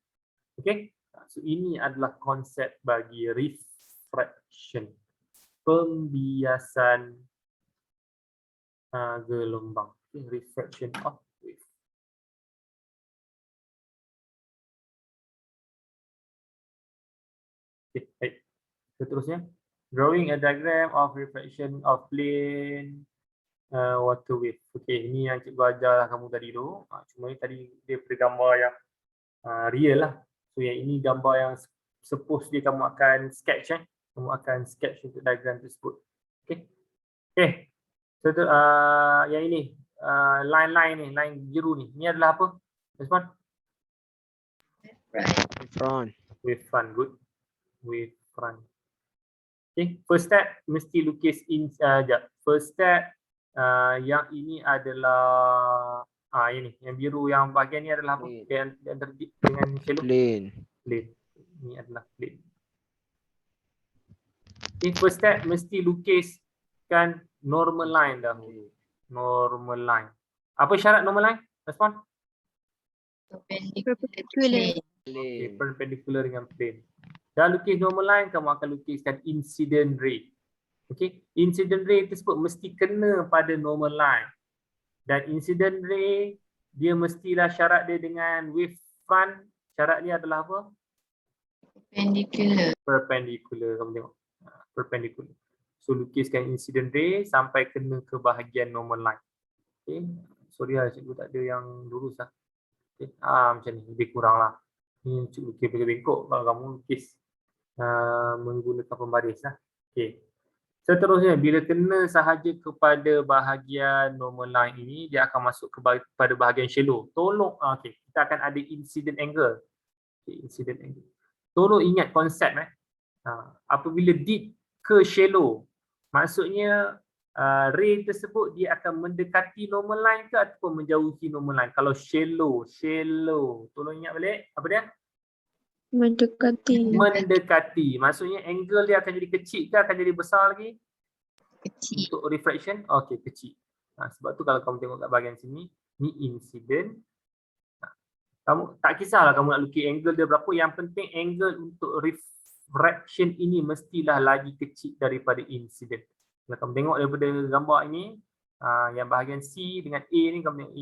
Okey? So ini adalah konsep bagi refraction. Pembiasan gelombang. Okay, refraction of wave. Okay, baik. Seterusnya, drawing a diagram of refraction of plane water wave. Okey, ini yang cikgu ajar kamu tadi tu. Cuma ni tadi dia gambar yang real lah. So yang ini gambar yang suppose dia kamu akan sketch. Kamu akan sketch untuk diagram tersebut. Okey. Okey. So yang ini line-line ni, line biru ni. Ni adalah apa? Respon? Front. Wavefront, good. Wavefront. Okay, first step mesti lukis first step yang ini adalah ini yang biru yang bahagian ni adalah apa? Yang terbit dengan shallow. Plane. Ini adalah plane. Okay, first step mesti lukiskan normal line dahulu. Normal line. Apa syarat normal line? Respon? Perpendicular. Okay, perpendicular dengan plane. Dah lukis normal line, kamu akan lukiskan incident ray. Okay, incident ray tersebut mesti kena pada normal line. Dan incident ray, dia mestilah syarat dia dengan wave front. Syarat dia adalah apa? Perpendicular. Perpendicular, kamu tengok. Perpendicular. So lukiskan incident ray sampai kena ke bahagian normal line. Okay, sorry lah cikgu tak ada yang lurus lah. Okay. Macam ni, lebih kurang lah. Ni cikgu lukis bengkok kalau kamu lukis menggunakan pembaris lah. Okay. Seterusnya, bila kena sahaja kepada bahagian normal line ini, dia akan masuk kepada bahagian shallow. Tolong, okay, kita akan ada incident angle. Okay, incident angle. Tolong ingat konsep. Apabila deep ke shallow, maksudnya ray tersebut dia akan mendekati normal line ke ataupun menjauhi normal line. Kalau shallow, tolong ingat balik, apa dia? Mendekati. Maksudnya angle dia akan jadi kecil ke akan jadi besar lagi? Kecil. Untuk refraction, okey, kecil. Sebab tu kalau kamu tengok kat bahagian sini, ni incident. Kamu tak kisahlah kamu nak lukis angle dia berapa, yang penting angle untuk refraction ini mestilah lagi kecil daripada incident. Kalau kamu tengok daripada gambar ini, Yang bahagian C dengan A ni kamu tengok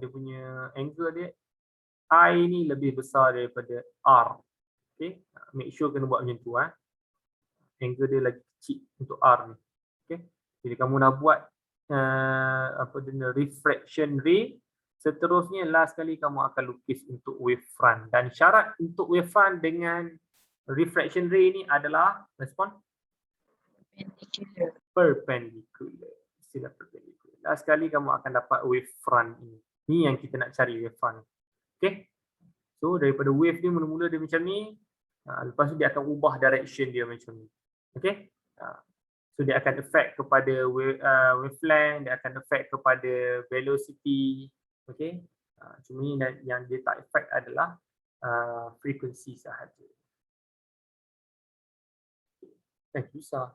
dia punya angle dia I ni lebih besar daripada R. Okay, make sure kena buat macam tu. Angle dia lagi kecil untuk R ni. Okay, jadi kamu dah buat refraction ray. Seterusnya last kali kamu akan lukis untuk wavefront, dan syarat untuk wavefront dengan refraction ray ni adalah respon perpendicular. Istilah perpendicular. Last kali kamu akan dapat wavefront ini. Ni yang kita nak cari, wavefront. Okay, so daripada wave ni mula-mula dia macam ni, lepas tu dia akan ubah direction dia macam ni. Okay, so dia akan affect kepada wavelength, dia akan affect kepada velocity. Okay, cuma ni yang dia tak affect adalah frequency sahaja. Susah.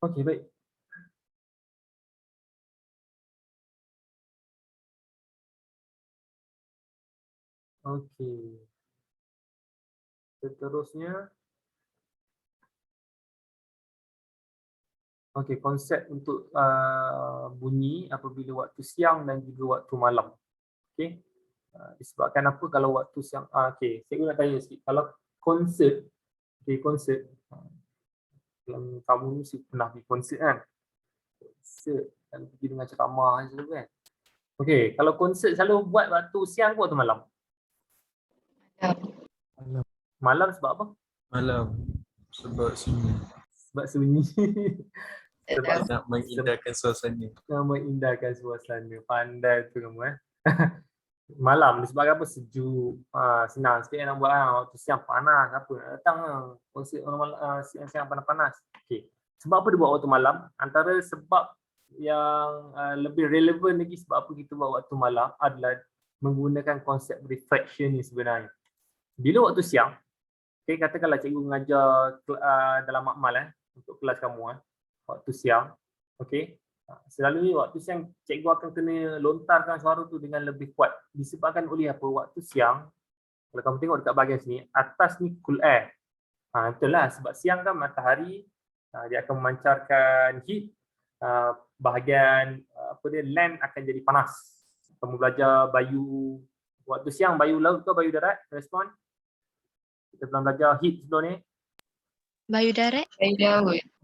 Okay, baik. Okay. Seterusnya. Okay, konsep untuk bunyi apabila waktu siang dan juga waktu malam. Okay. Disebabkan apa kalau waktu siang, okay, saya nak tanya sikit. Kalau konsert, okay, konsert, dalam kamu mesti pernah pergi konsert kan? Konsert, kalau pergi dengan ceramah je kan? Okay, kalau konsert selalu buat waktu siang ke waktu malam? Malam. Malam sebab apa? Malam. Sebab sunyi. Sebab sunyi. Sebab nak mengindahkan suasana. Nak mengindahkan suasana. Pandai tu kamu Malam disebabkan apa? Sejuk. Senang sikit nak buat waktu siang panas apa nak datang konsert siang-siang panas-panas. Okay. Sebab apa dia buat waktu malam? Antara sebab yang lebih relevan lagi sebab apa kita buat waktu malam adalah menggunakan konsep refraction ni sebenarnya. Bila waktu siang, okay, katakanlah cikgu mengajar dalam makmal untuk kelas kamu waktu siang, okay, selalunya waktu siang cikgu akan kena lontarkan suara tu dengan lebih kuat disebabkan oleh apa? Waktu siang, kalau kamu tengok dekat bahagian sini, atas ni cool air. Betul lah, sebab siang kan matahari dia akan memancarkan heat, bahagian land akan jadi panas. Kamu belajar bayu waktu siang, bayu laut ke bayu darat? Respon. Kita belum belajar heat sebelum ni. Bayu darat.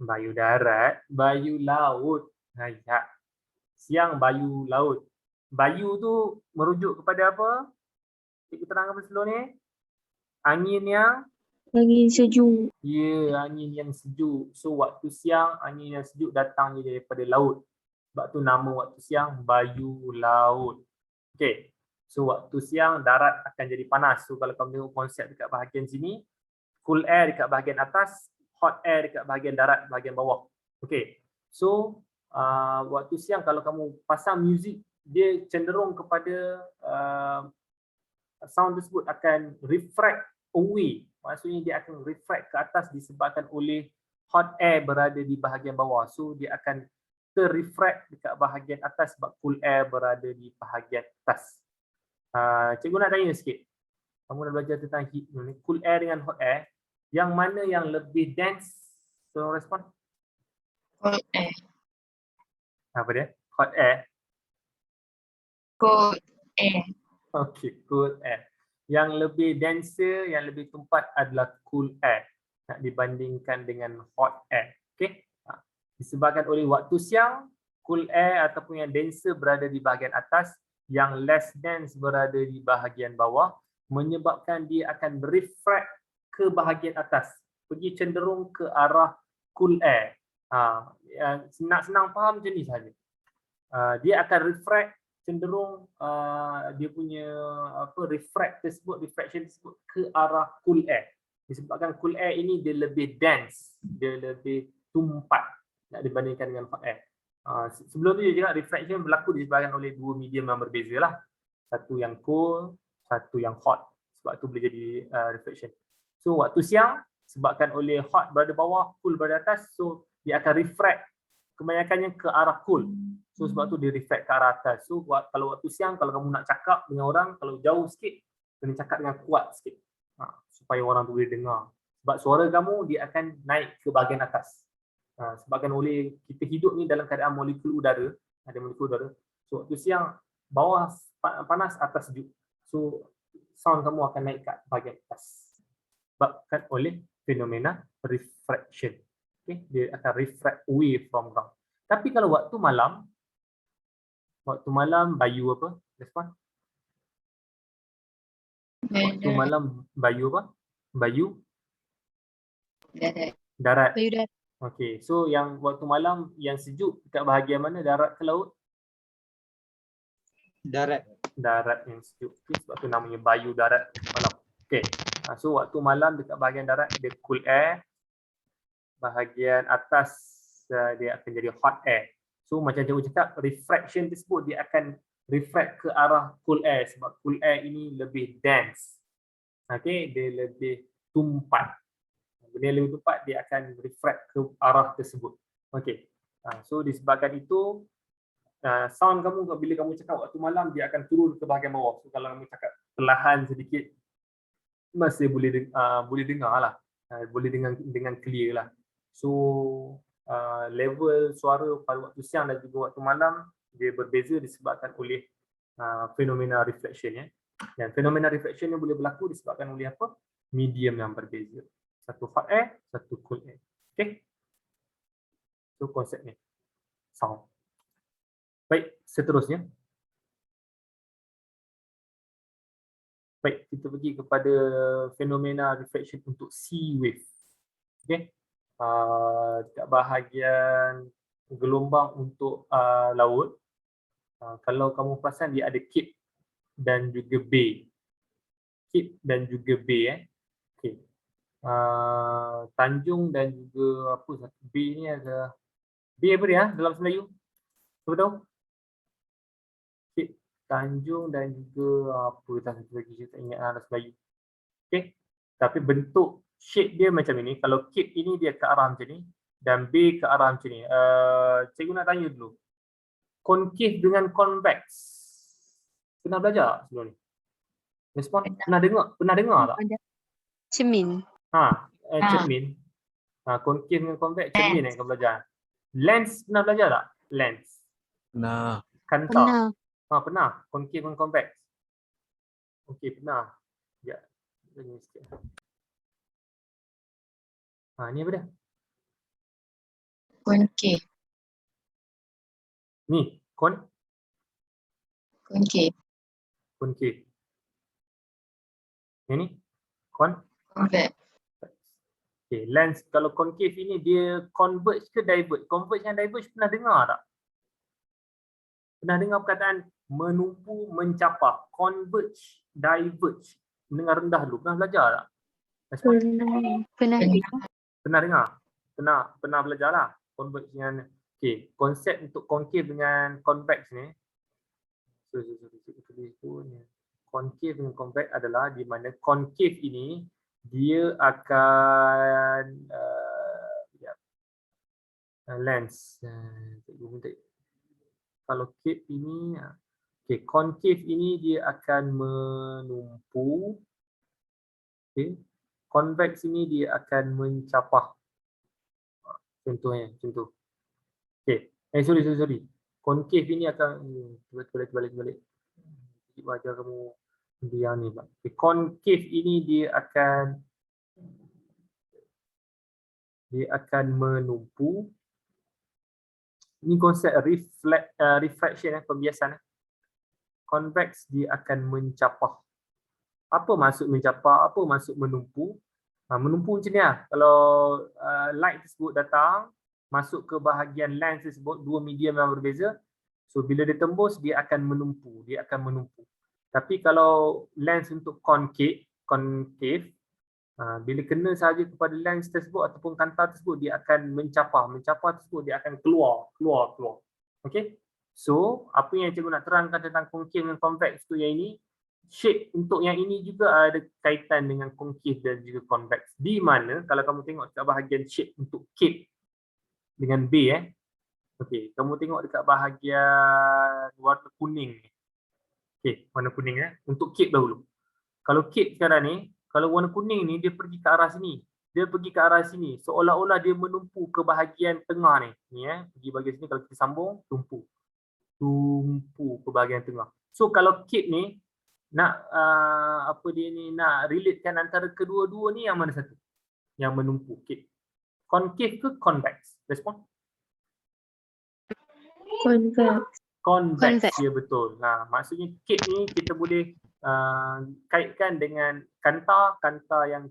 Bayu darat, bayu laut. Ya. Siang bayu laut. Bayu tu merujuk kepada apa? Cikgu terangkan sebelum ni. Angin sejuk. Ya, angin yang sejuk. So waktu siang angin yang sejuk datang daripada laut. Sebab tu nama waktu siang bayu laut. Okey. So waktu siang darat akan jadi panas. So kalau kamu tengok konsep dekat bahagian sini, cool air dekat bahagian atas, hot air dekat bahagian darat, bahagian bawah. Okey. So waktu siang kalau kamu pasang muzik, dia cenderung kepada sound tersebut akan refract away. Maksudnya dia akan refract ke atas disebabkan oleh hot air berada di bahagian bawah. So dia akan terrefract dekat bahagian atas sebab cool air berada di bahagian atas. Cikgu nak tanya sikit. Kamu dah belajar tentang heat ni, cool air dengan hot air, yang mana yang lebih dense? Tolong respon. Cold air. Apa dia? Hot air. Cold air. Okay, cool air. Yang lebih denser, yang lebih tumpat adalah cool air. Nak dibandingkan dengan hot air. Okay. Disebabkan oleh waktu siang, cool air ataupun yang denser berada di bahagian atas, yang less dense berada di bahagian bawah, menyebabkan dia akan refract ke bahagian atas, pergi cenderung ke arah cool air. Senang faham macam ni sahaja. Dia akan refract cenderung dia punya refraction tersebut ke arah cool air. Disebabkan cool air ini dia lebih dense, dia lebih tumpat nak dibandingkan dengan hot air. Sebelum tu dia cakap refraction berlaku disebabkan oleh dua medium yang berbeza lah. Satu yang cool, satu yang hot. Sebab tu boleh jadi refraction. So waktu siang, sebabkan oleh hot berada bawah, cool berada atas, so dia akan refract kebanyakannya ke arah cool. So sebab tu dia refract ke arah atas. So kalau waktu siang, kalau kamu nak cakap dengan orang, kalau jauh sikit, kena cakap dengan kuat sikit. Supaya orang tu boleh dengar. Sebab Sebab suara kamu dia akan naik ke bahagian atas. Sebabkan oleh kita hidup ni dalam keadaan molekul udara, ada molekul udara. So waktu siang bawah panas, atas sejuk. So sound kamu akan naik ke bahagian atas. Sebabkan oleh fenomena refraction. Okay? Dia akan refract away from ground. Tapi kalau waktu malam bayu apa? Respon? Waktu malam bayu apa? Bayu Darat. darat. Bayu darat. Okey, so yang waktu malam yang sejuk dekat bahagian mana? Darat ke laut? Darat. Darat yang sejuk. Okay, sebab tu namanya bayu darat malam. Okey. So waktu malam dekat bahagian darat dia cool air. Bahagian atas dia akan jadi hot air. So macam cikgu cakap, refraction tersebut dia akan refract ke arah cool air sebab cool air ini lebih dense. Okey, dia lebih tumpat. Benda yang lebih tumpat dia akan refract ke arah tersebut. Okey. So disebabkan itu sound kamu bila kamu cakap waktu malam dia akan turun ke bahagian bawah. So kalau kamu cakap perlahan sedikit masih boleh dengar lah. Boleh dengan clear lah. So level suara pada waktu siang dan juga waktu malam dia berbeza disebabkan oleh fenomena reflection ya. Dan fenomena reflection yang boleh berlaku disebabkan oleh apa? Medium yang berbeza. Satu hot air, satu cool air. Okey. So konsepnya sound. Baik, seterusnya. Baik, kita pergi kepada fenomena reflection untuk sea wave. Okey. Dekat bahagian gelombang untuk laut, kalau kamu perasan dia ada cape dan juga bay. Cape dan juga bay okey. Tanjung dan juga apa satu bay ni ada bay apa dia dalam bahasa Melayu? Siapa tahu? Cape, tanjung dan juga apa satu lagi saya tak ingat dalam bahasa Melayu. Okey. Tapi bentuk shape dia macam ini. Kalau cape ini dia ke arah macam ni dan bay ke arah macam ni. Cikgu nak tanya dulu. Concave dengan convex. Pernah belajar sebelum ni? Respon? Pernah dengar tak? Cermin. Cermin. Concave dengan convex, cermin yang kau belajar. Lens pernah belajar tak? Lens. Nah, Kanta. Pernah. Concave dengan convex. Okey, pernah. Ya. Ini sikit. Ni apa dia? Concave. Ni, Concave. concave. Yang ni? Convex. Okay, lens kalau concave ini dia converge ke diverge? Converge dan diverge pernah dengar tak? Pernah dengar perkataan menumpu, mencapah, converge, diverge. Mendengar rendah dulu. Pernah belajar tak? Pernah. Pernah dengar? Pernah belajar lah. Converge dengan okey, konsep untuk concave dengan convex ni. Concave dengan convex adalah di mana concave ini dia akan lens. Kalau cave ini, okey, concave ini dia akan menumpu. Okey, convex ini dia akan mencapah. Contohnya, contoh. Okey, sorry. Concave ini akan balik. Cikgu ajar kamu dia ni Pak. Okay, concave ini dia akan menumpu. Ini konsep refraction pembiasan. Convex dia akan mencapah. Apa maksud mencapah? Apa maksud menumpu? Menumpu macam ni lah. Kalau light tersebut datang masuk ke bahagian lens tersebut, dua medium yang berbeza. So bila dia tembus dia akan menumpu, Tapi kalau lens untuk concave, bila kena sahaja kepada lens tersebut ataupun kanta tersebut dia akan mencapah tersebut dia akan keluar. Okey. So, apa yang cikgu nak terangkan tentang concave dan convex tu yang ini, shape untuk yang ini juga ada kaitan dengan concave dan juga convex. Di mana kalau kamu tengok dekat bahagian shape untuk cape dengan bay okey, kamu tengok dekat bahagian warna kuning ni. Okey, warna kuning untuk cape dahulu. Kalau cape sekarang ni, kalau warna kuning ni dia pergi ke arah sini. dia pergi ke arah sini. Seolah-olah dia menumpu ke bahagian tengah ni. Ni pergi bahagian sini, kalau kita sambung, tumpu ke bahagian tengah. So kalau cape ni nak nak relatekan antara kedua-dua ni, yang mana satu yang menumpu? Cape concave ke convex? Respon. Convex. Convex, ya betul. Maksudnya cape ni kita boleh kaitkan dengan kanta yang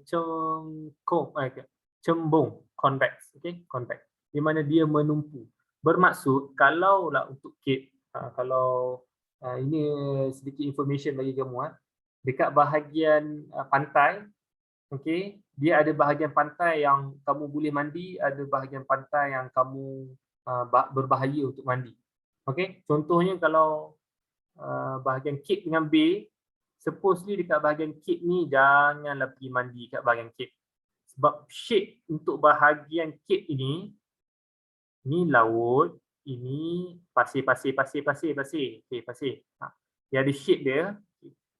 cembung, convex, okey, convex, di mana dia menumpu. Bermaksud kalau lah untuk cape, ini sedikit information bagi kamu, dekat bahagian pantai, okey, dia ada bahagian pantai yang kamu boleh mandi, ada bahagian pantai yang kamu berbahaya untuk mandi. Okey, contohnya kalau bahagian cape dengan bay, supposedly dekat bahagian cape ni janganlah pergi mandi kat bahagian cape. Sebab shape untuk bahagian cape ini laut, ini pasir. Okey, pasir. Dia ada shape dia.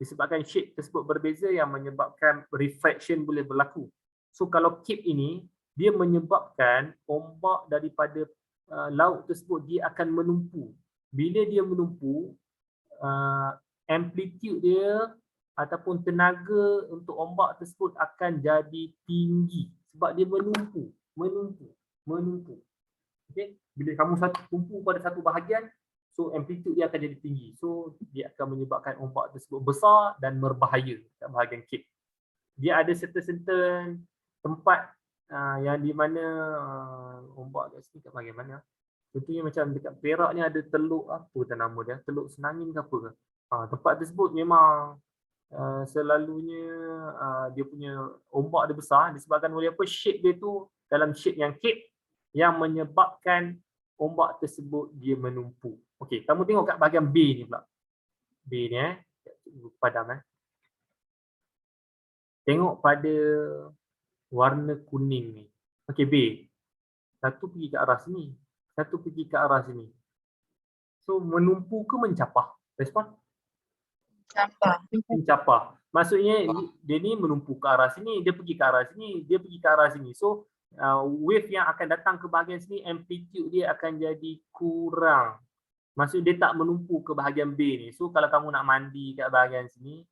Disebabkan shape tersebut berbeza yang menyebabkan refraction boleh berlaku. So kalau cape ini, dia menyebabkan ombak daripada laut tersebut dia akan menumpu. Bila dia menumpu, amplitude dia ataupun tenaga untuk ombak tersebut akan jadi tinggi sebab dia menumpu. Okey, bila kamu tumpu pada satu bahagian, so amplitude dia akan jadi tinggi. So dia akan menyebabkan ombak tersebut besar dan berbahaya kat bahagian cape. Dia ada certain tempat yang di mana ombak kat sini kat bahagian mana? Contohnya macam dekat Perak ni ada teluk apa nama dia? Teluk Senangin ke apa ke? Tempat tersebut memang selalunya dia punya ombak dia besar disebabkan oleh apa? Shape dia tu dalam shape yang cape yang menyebabkan ombak tersebut dia menumpu. Okey, kamu tengok kat bahagian bay ni pula. Bay ni padam Tengok pada warna kuning ni. Okey, bay. Satu pergi ke arah sini, satu pergi ke arah sini. So menumpu ke mencapah? Respon? Mencapah. Maksudnya dia ni menumpu ke arah sini, dia pergi ke arah sini, dia pergi ke arah sini. So wave yang akan datang ke bahagian sini, amplitude dia akan jadi kurang. Maksud dia tak menumpu ke bahagian bay ni. So kalau kamu nak mandi kat bahagian sini,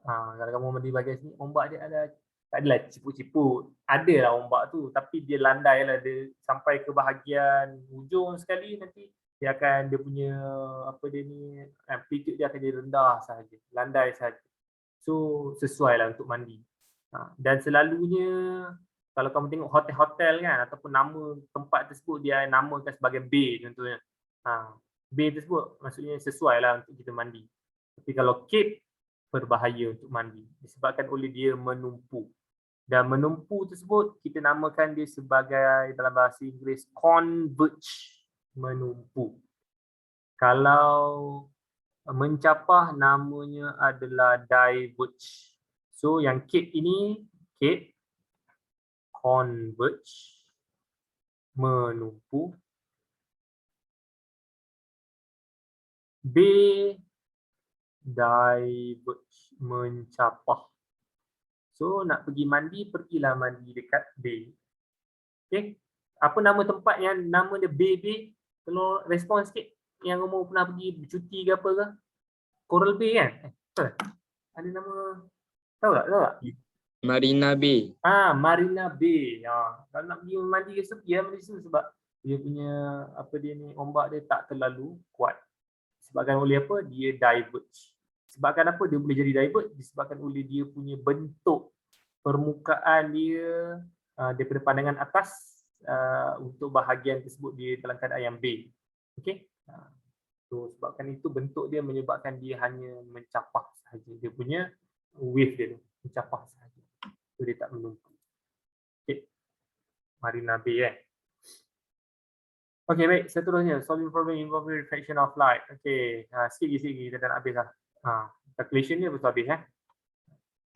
kalau kamu mandi bahagian sini, ombak dia ada, tak adalah ciput-ciput. Adalah ombak tu, tapi dia landai lah, dia sampai ke bahagian hujung sekali nanti dia punya amplitude dia akan jadi rendah sahaja, landai sahaja. So sesuai lah untuk mandi. Dan selalunya kalau kamu tengok hotel-hotel kan, ataupun nama tempat tersebut dia namakan sebagai bay contohnya. Bay tersebut maksudnya sesuai lah untuk kita mandi. Tapi kalau cape, berbahaya untuk mandi disebabkan oleh dia menumpu. Dan menumpu tersebut kita namakan dia sebagai, dalam bahasa Inggeris, converge, menumpu. Kalau mencapah namanya adalah diverge. So yang cape ini, cape, converge, menumpu. Bay, diverge, mencapah. So nak pergi mandi, pergilah mandi dekat bay. Okay. Apa nama tempat yang nama dia bay? Tolong respon sikit. Yang kamu pernah pergi bercuti ke apa ke? Coral Bay kan? Betul? Ada nama, tahu tak? Marina Bay. Marina Bay. Kalau nak pergi mandi ke sepi, mandi situ sebab dia punya ombak dia tak terlalu kuat. Disebabkan oleh apa? Dia diverge. Sebabkan apa dia boleh jadi diverge? Disebabkan oleh dia punya bentuk permukaan dia daripada pandangan atas untuk bahagian tersebut dia dalam keadaan yang bay. Okey. So sebabkan itu bentuk dia menyebabkan dia hanya mencapah sahaja. Dia punya wave dia tu mencapah sahaja. So dia tak menumpu. Okey. Marina Bay Okey, baik. Seterusnya, solving problem involving reflection of light. Okey, sikit lagi kita dah nak habis lah. Calculation ni betul habis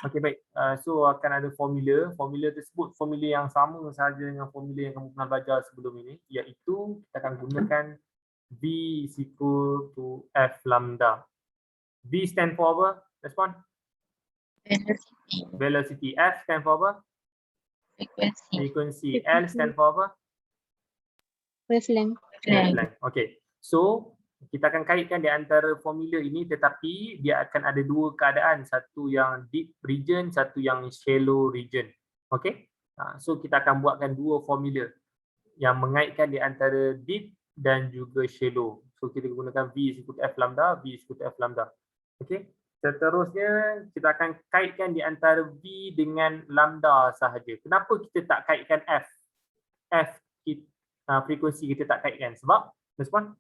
Okey, baik. So akan ada formula. Formula tersebut formula yang sama sahaja dengan formula yang kamu pernah belajar sebelum ini, iaitu kita akan gunakan V is equal to F lambda. V stand for apa? Respon? Velocity. Velocity. F stand for apa? Frequency. Frequency. L stand for apa? Wavelength. Wavelength. Okay. So, kita akan kaitkan di antara formula ini, tetapi dia akan ada dua keadaan. Satu yang deep region, satu yang shallow region. Okay. So, kita akan buatkan dua formula yang mengaitkan di antara deep dan juga shallow. So, kita gunakan V is equal to F lambda, V is equal to F lambda. Okay. Seterusnya, kita akan kaitkan di antara V dengan lambda sahaja. Kenapa kita tak kaitkan F? Frekuensi kita tak kaitkan. Sebab, respon?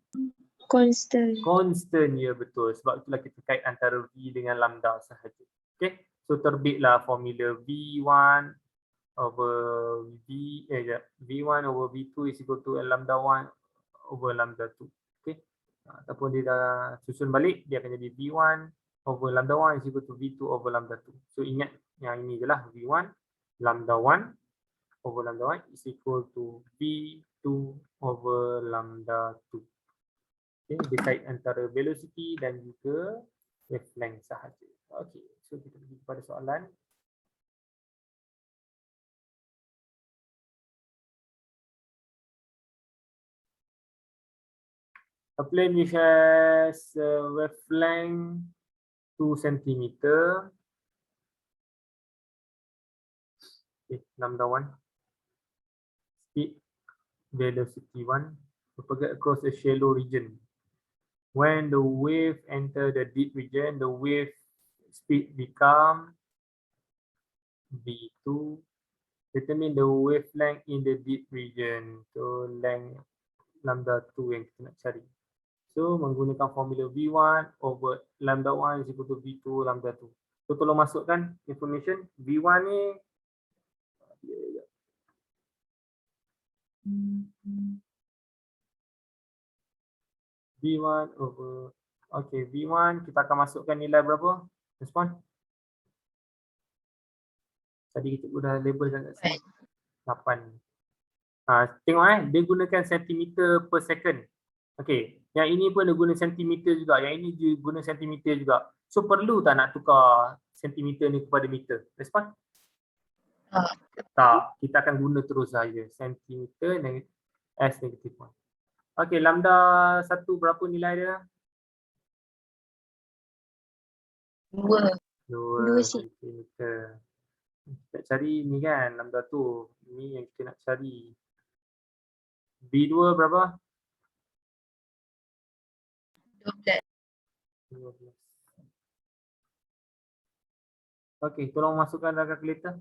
Constant. Constant, ya betul. Sebab itulah kita kait antara V dengan lambda sahaja. Okay. So, terbitlah formula V1 over V1 over V2 is equal to lambda 1 over lambda 2. Okay. Ataupun dia dah susun balik, dia akan jadi V1 over lambda 1 is equal to V2 over lambda 2. So, ingat yang ini je lah. V1 lambda 1 over lambda 1 is equal to V2 over lambda 2. Okay, dia kait antara velocity dan juga wavelength sahaja. Okay, so kita pergi kepada soalan. A plane which has wavelength 2 cm. Okay, lambda 1. Speed velocity 1. Propagate across a shallow region. When the wave enter the deep region, the wave speed become V2. Determine the wavelength in the deep region. So length lambda 2 yang kita nak cari. So menggunakan formula V1 over lambda 1 is equal to V2 lambda 2. So tolong masukkan information V1 ni. V1 over, okay, V1 kita akan masukkan nilai berapa? Respon? Tadi kita sudah labelkan kat sini. 8. Tengok dia gunakan centimeter per second. Okay, yang ini pun dia guna sentimeter juga, yang ini dia guna sentimeter juga. So perlu tak nak tukar sentimeter ni kepada meter? Respon? Tak, kita akan guna terus saja sentimeter dan S negative 1. Okey, lambda 1 berapa nilai dia? 2 centimeter. Kita cari ni kan, lambda tu. Ni yang kita nak cari. B2 berapa? 12. Okey, tolong masukkan dalam kalkulator.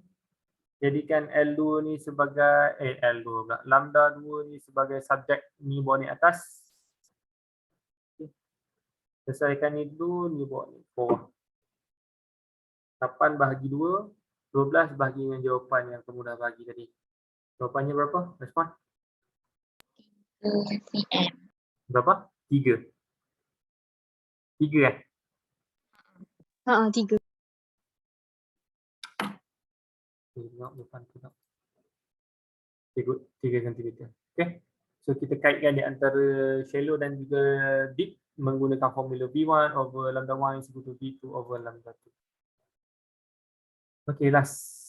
Jadikan L2 ni sebagai L2 pula. Lambda 2 ni sebagai subjek ni bawah ni atas. Okay. Selesaikan ni dulu, ni bawah ni bawah. 8 bahagi 2, 12 bahagi dengan jawapan yang kamu dah bagi tadi. Jawapannya berapa? Respon? cm. Berapa? 3. 3 eh? 3. Tengok depan tu tak. 3 cm. Okay. So kita kaitkan di antara shallow dan juga deep menggunakan formula V1 over lambda 1 is equal to V2 over lambda 2. Okay, last.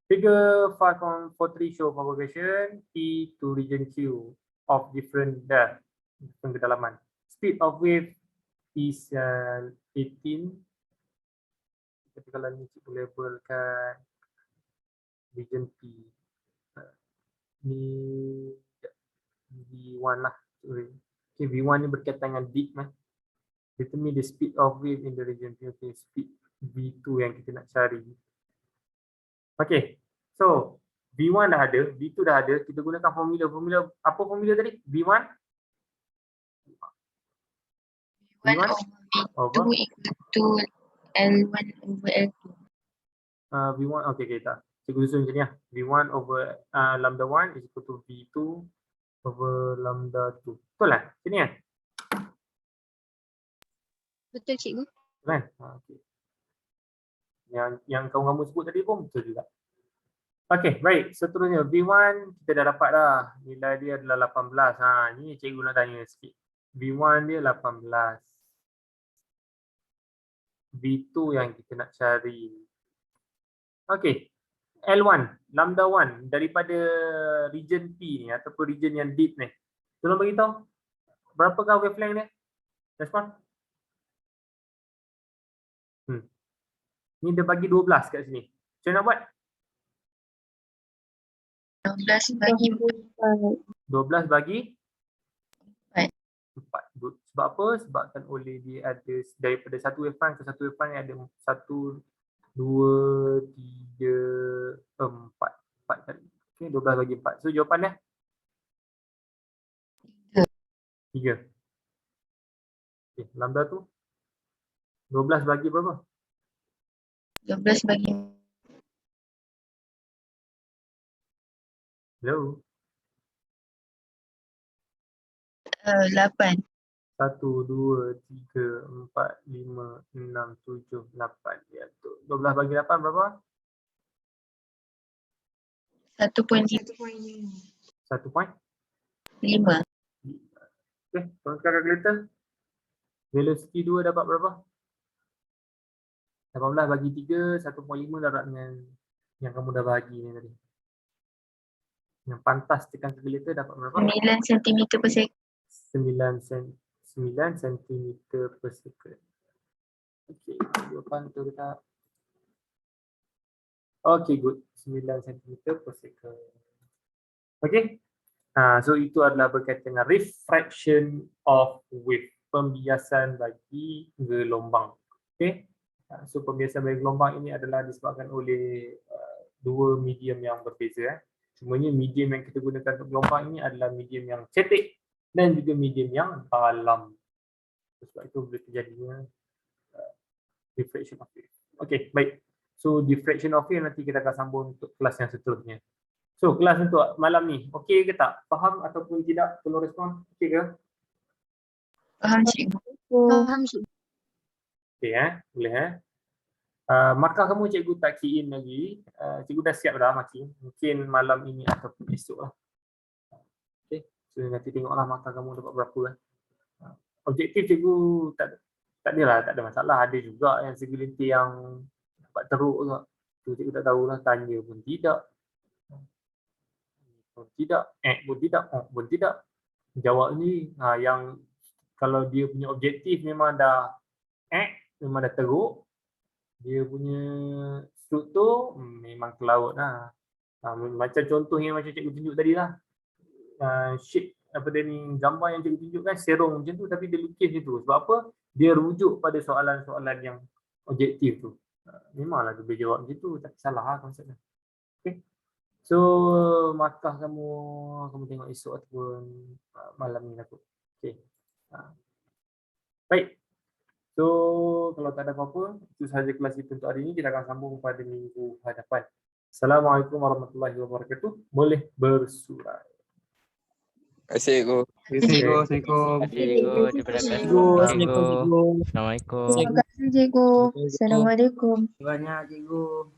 Figure 5.43 show propagation P to region Q of different depth, different kedalaman. Speed of wave is 18. Tapi kalau ni cikgu labelkan region P. Ni V1 lah. Okay, V1 ni berkaitan dengan deep lah. Determine the speed of wave in the region P. Okay, speed V2 yang kita nak cari. Okay, so V1 dah ada, V2 dah ada. Kita gunakan formula. Apa formula tadi? V1? V1 over V2 equal to L1 over L2. V1, okay, tak. Cikgu susun macam ni lah. V1 over lambda 1 is equal to V2 over lambda 2. Betul lah? Macam ni kan? Betul cikgu. Kan? Okay. Yang kamu sebut tadi pun betul juga. Okay, baik. Seterusnya V1 kita dah dapat dah. Nilai dia adalah 18. Ni cikgu nak tanya sikit. V1 dia 18. V2 yang kita nak cari. Okey. L1, lambda 1 daripada region P ni ataupun region yang deep ni. Tolong bagi tahu berapakah wavelength dia? Respon? Ni dia bagi 12 kat sini. Macam mana nak buat? 12 bagi 12 bagi 4. 4. Good. Sebab apa? Sebabkan oleh dia ada daripada satu wavefront ke satu wavefront ada 1, 2, 3, 4. 4 kali. Okay, 12 bagi 4. So jawapan dia? 3. Okay, lambda tu? 12 bagi berapa? 12 bagi Hello? 8. 1, 2, 3, 4, 5, 6, 7, 8. Ya, tu. 12 bagi 8 berapa? 1.5. 1.5. Okay, tuan kalkulator. Velocity 2 dapat berapa? 18 bagi 3, 1.5 dapat dengan yang kamu dah bagi ni tadi. Yang pantas tekan kalkulator dapat berapa? 9 cm per second. 9 cm per second. Okey, jawapan tu kita. Okey, good. 9 cm per second. Okey. So itu adalah berkaitan dengan refraction of wave, pembiasan bagi gelombang. Okey. So pembiasan bagi gelombang ini adalah disebabkan oleh dua medium yang berbeza. Cumanya medium yang kita gunakan untuk gelombang ini adalah medium yang cetek dan juga medium yang dalam. Sebab itu boleh terjadinya diffraction of wave. Okey, baik. So diffraction of wave nanti kita akan sambung untuk kelas yang seterusnya. So kelas untuk malam ni, okey ke tak? Faham ataupun tidak? Tolong respon. Okey ke? Faham cikgu? Okey boleh markah kamu cikgu tak key in lagi. Cikgu dah siap dah marking. Mungkin malam ini ataupun esok lah. Okey. So nanti tengoklah markah kamu dapat berapa Objektif cikgu tak adalah, tak ada masalah. Ada juga yang segelintir yang dapat teruk juga. Tu cikgu tak tahulah, tanya pun tidak. Pun tidak, pun tidak. Jawab ni yang kalau dia punya objektif memang dah memang dah teruk. Dia punya struktur memang ke laut lah. Macam contoh yang macam cikgu tunjuk tadi lah. Shape apa dia ni, gambar yang cikgu tunjukkan serong macam tu tapi dia lukis macam tu. Sebab apa? Dia rujuk pada soalan-soalan yang objektif tu. Memanglah dia boleh jawab macam tu, tak salah lah konsepnya. Okay. So markah kamu tengok esok ataupun malam ni lah kot. Okay. Baik. So kalau tak ada apa-apa, itu sahaja kelas kita untuk hari ini. Kita akan sambung pada minggu hadapan. Assalamualaikum warahmatullahi wabarakatuh. Boleh bersurat. Terima kasih, Cikgu. Assalamualaikum. Assalamualaikum. Terima kasih cikgu. Assalamualaikum. Banyak cikgu.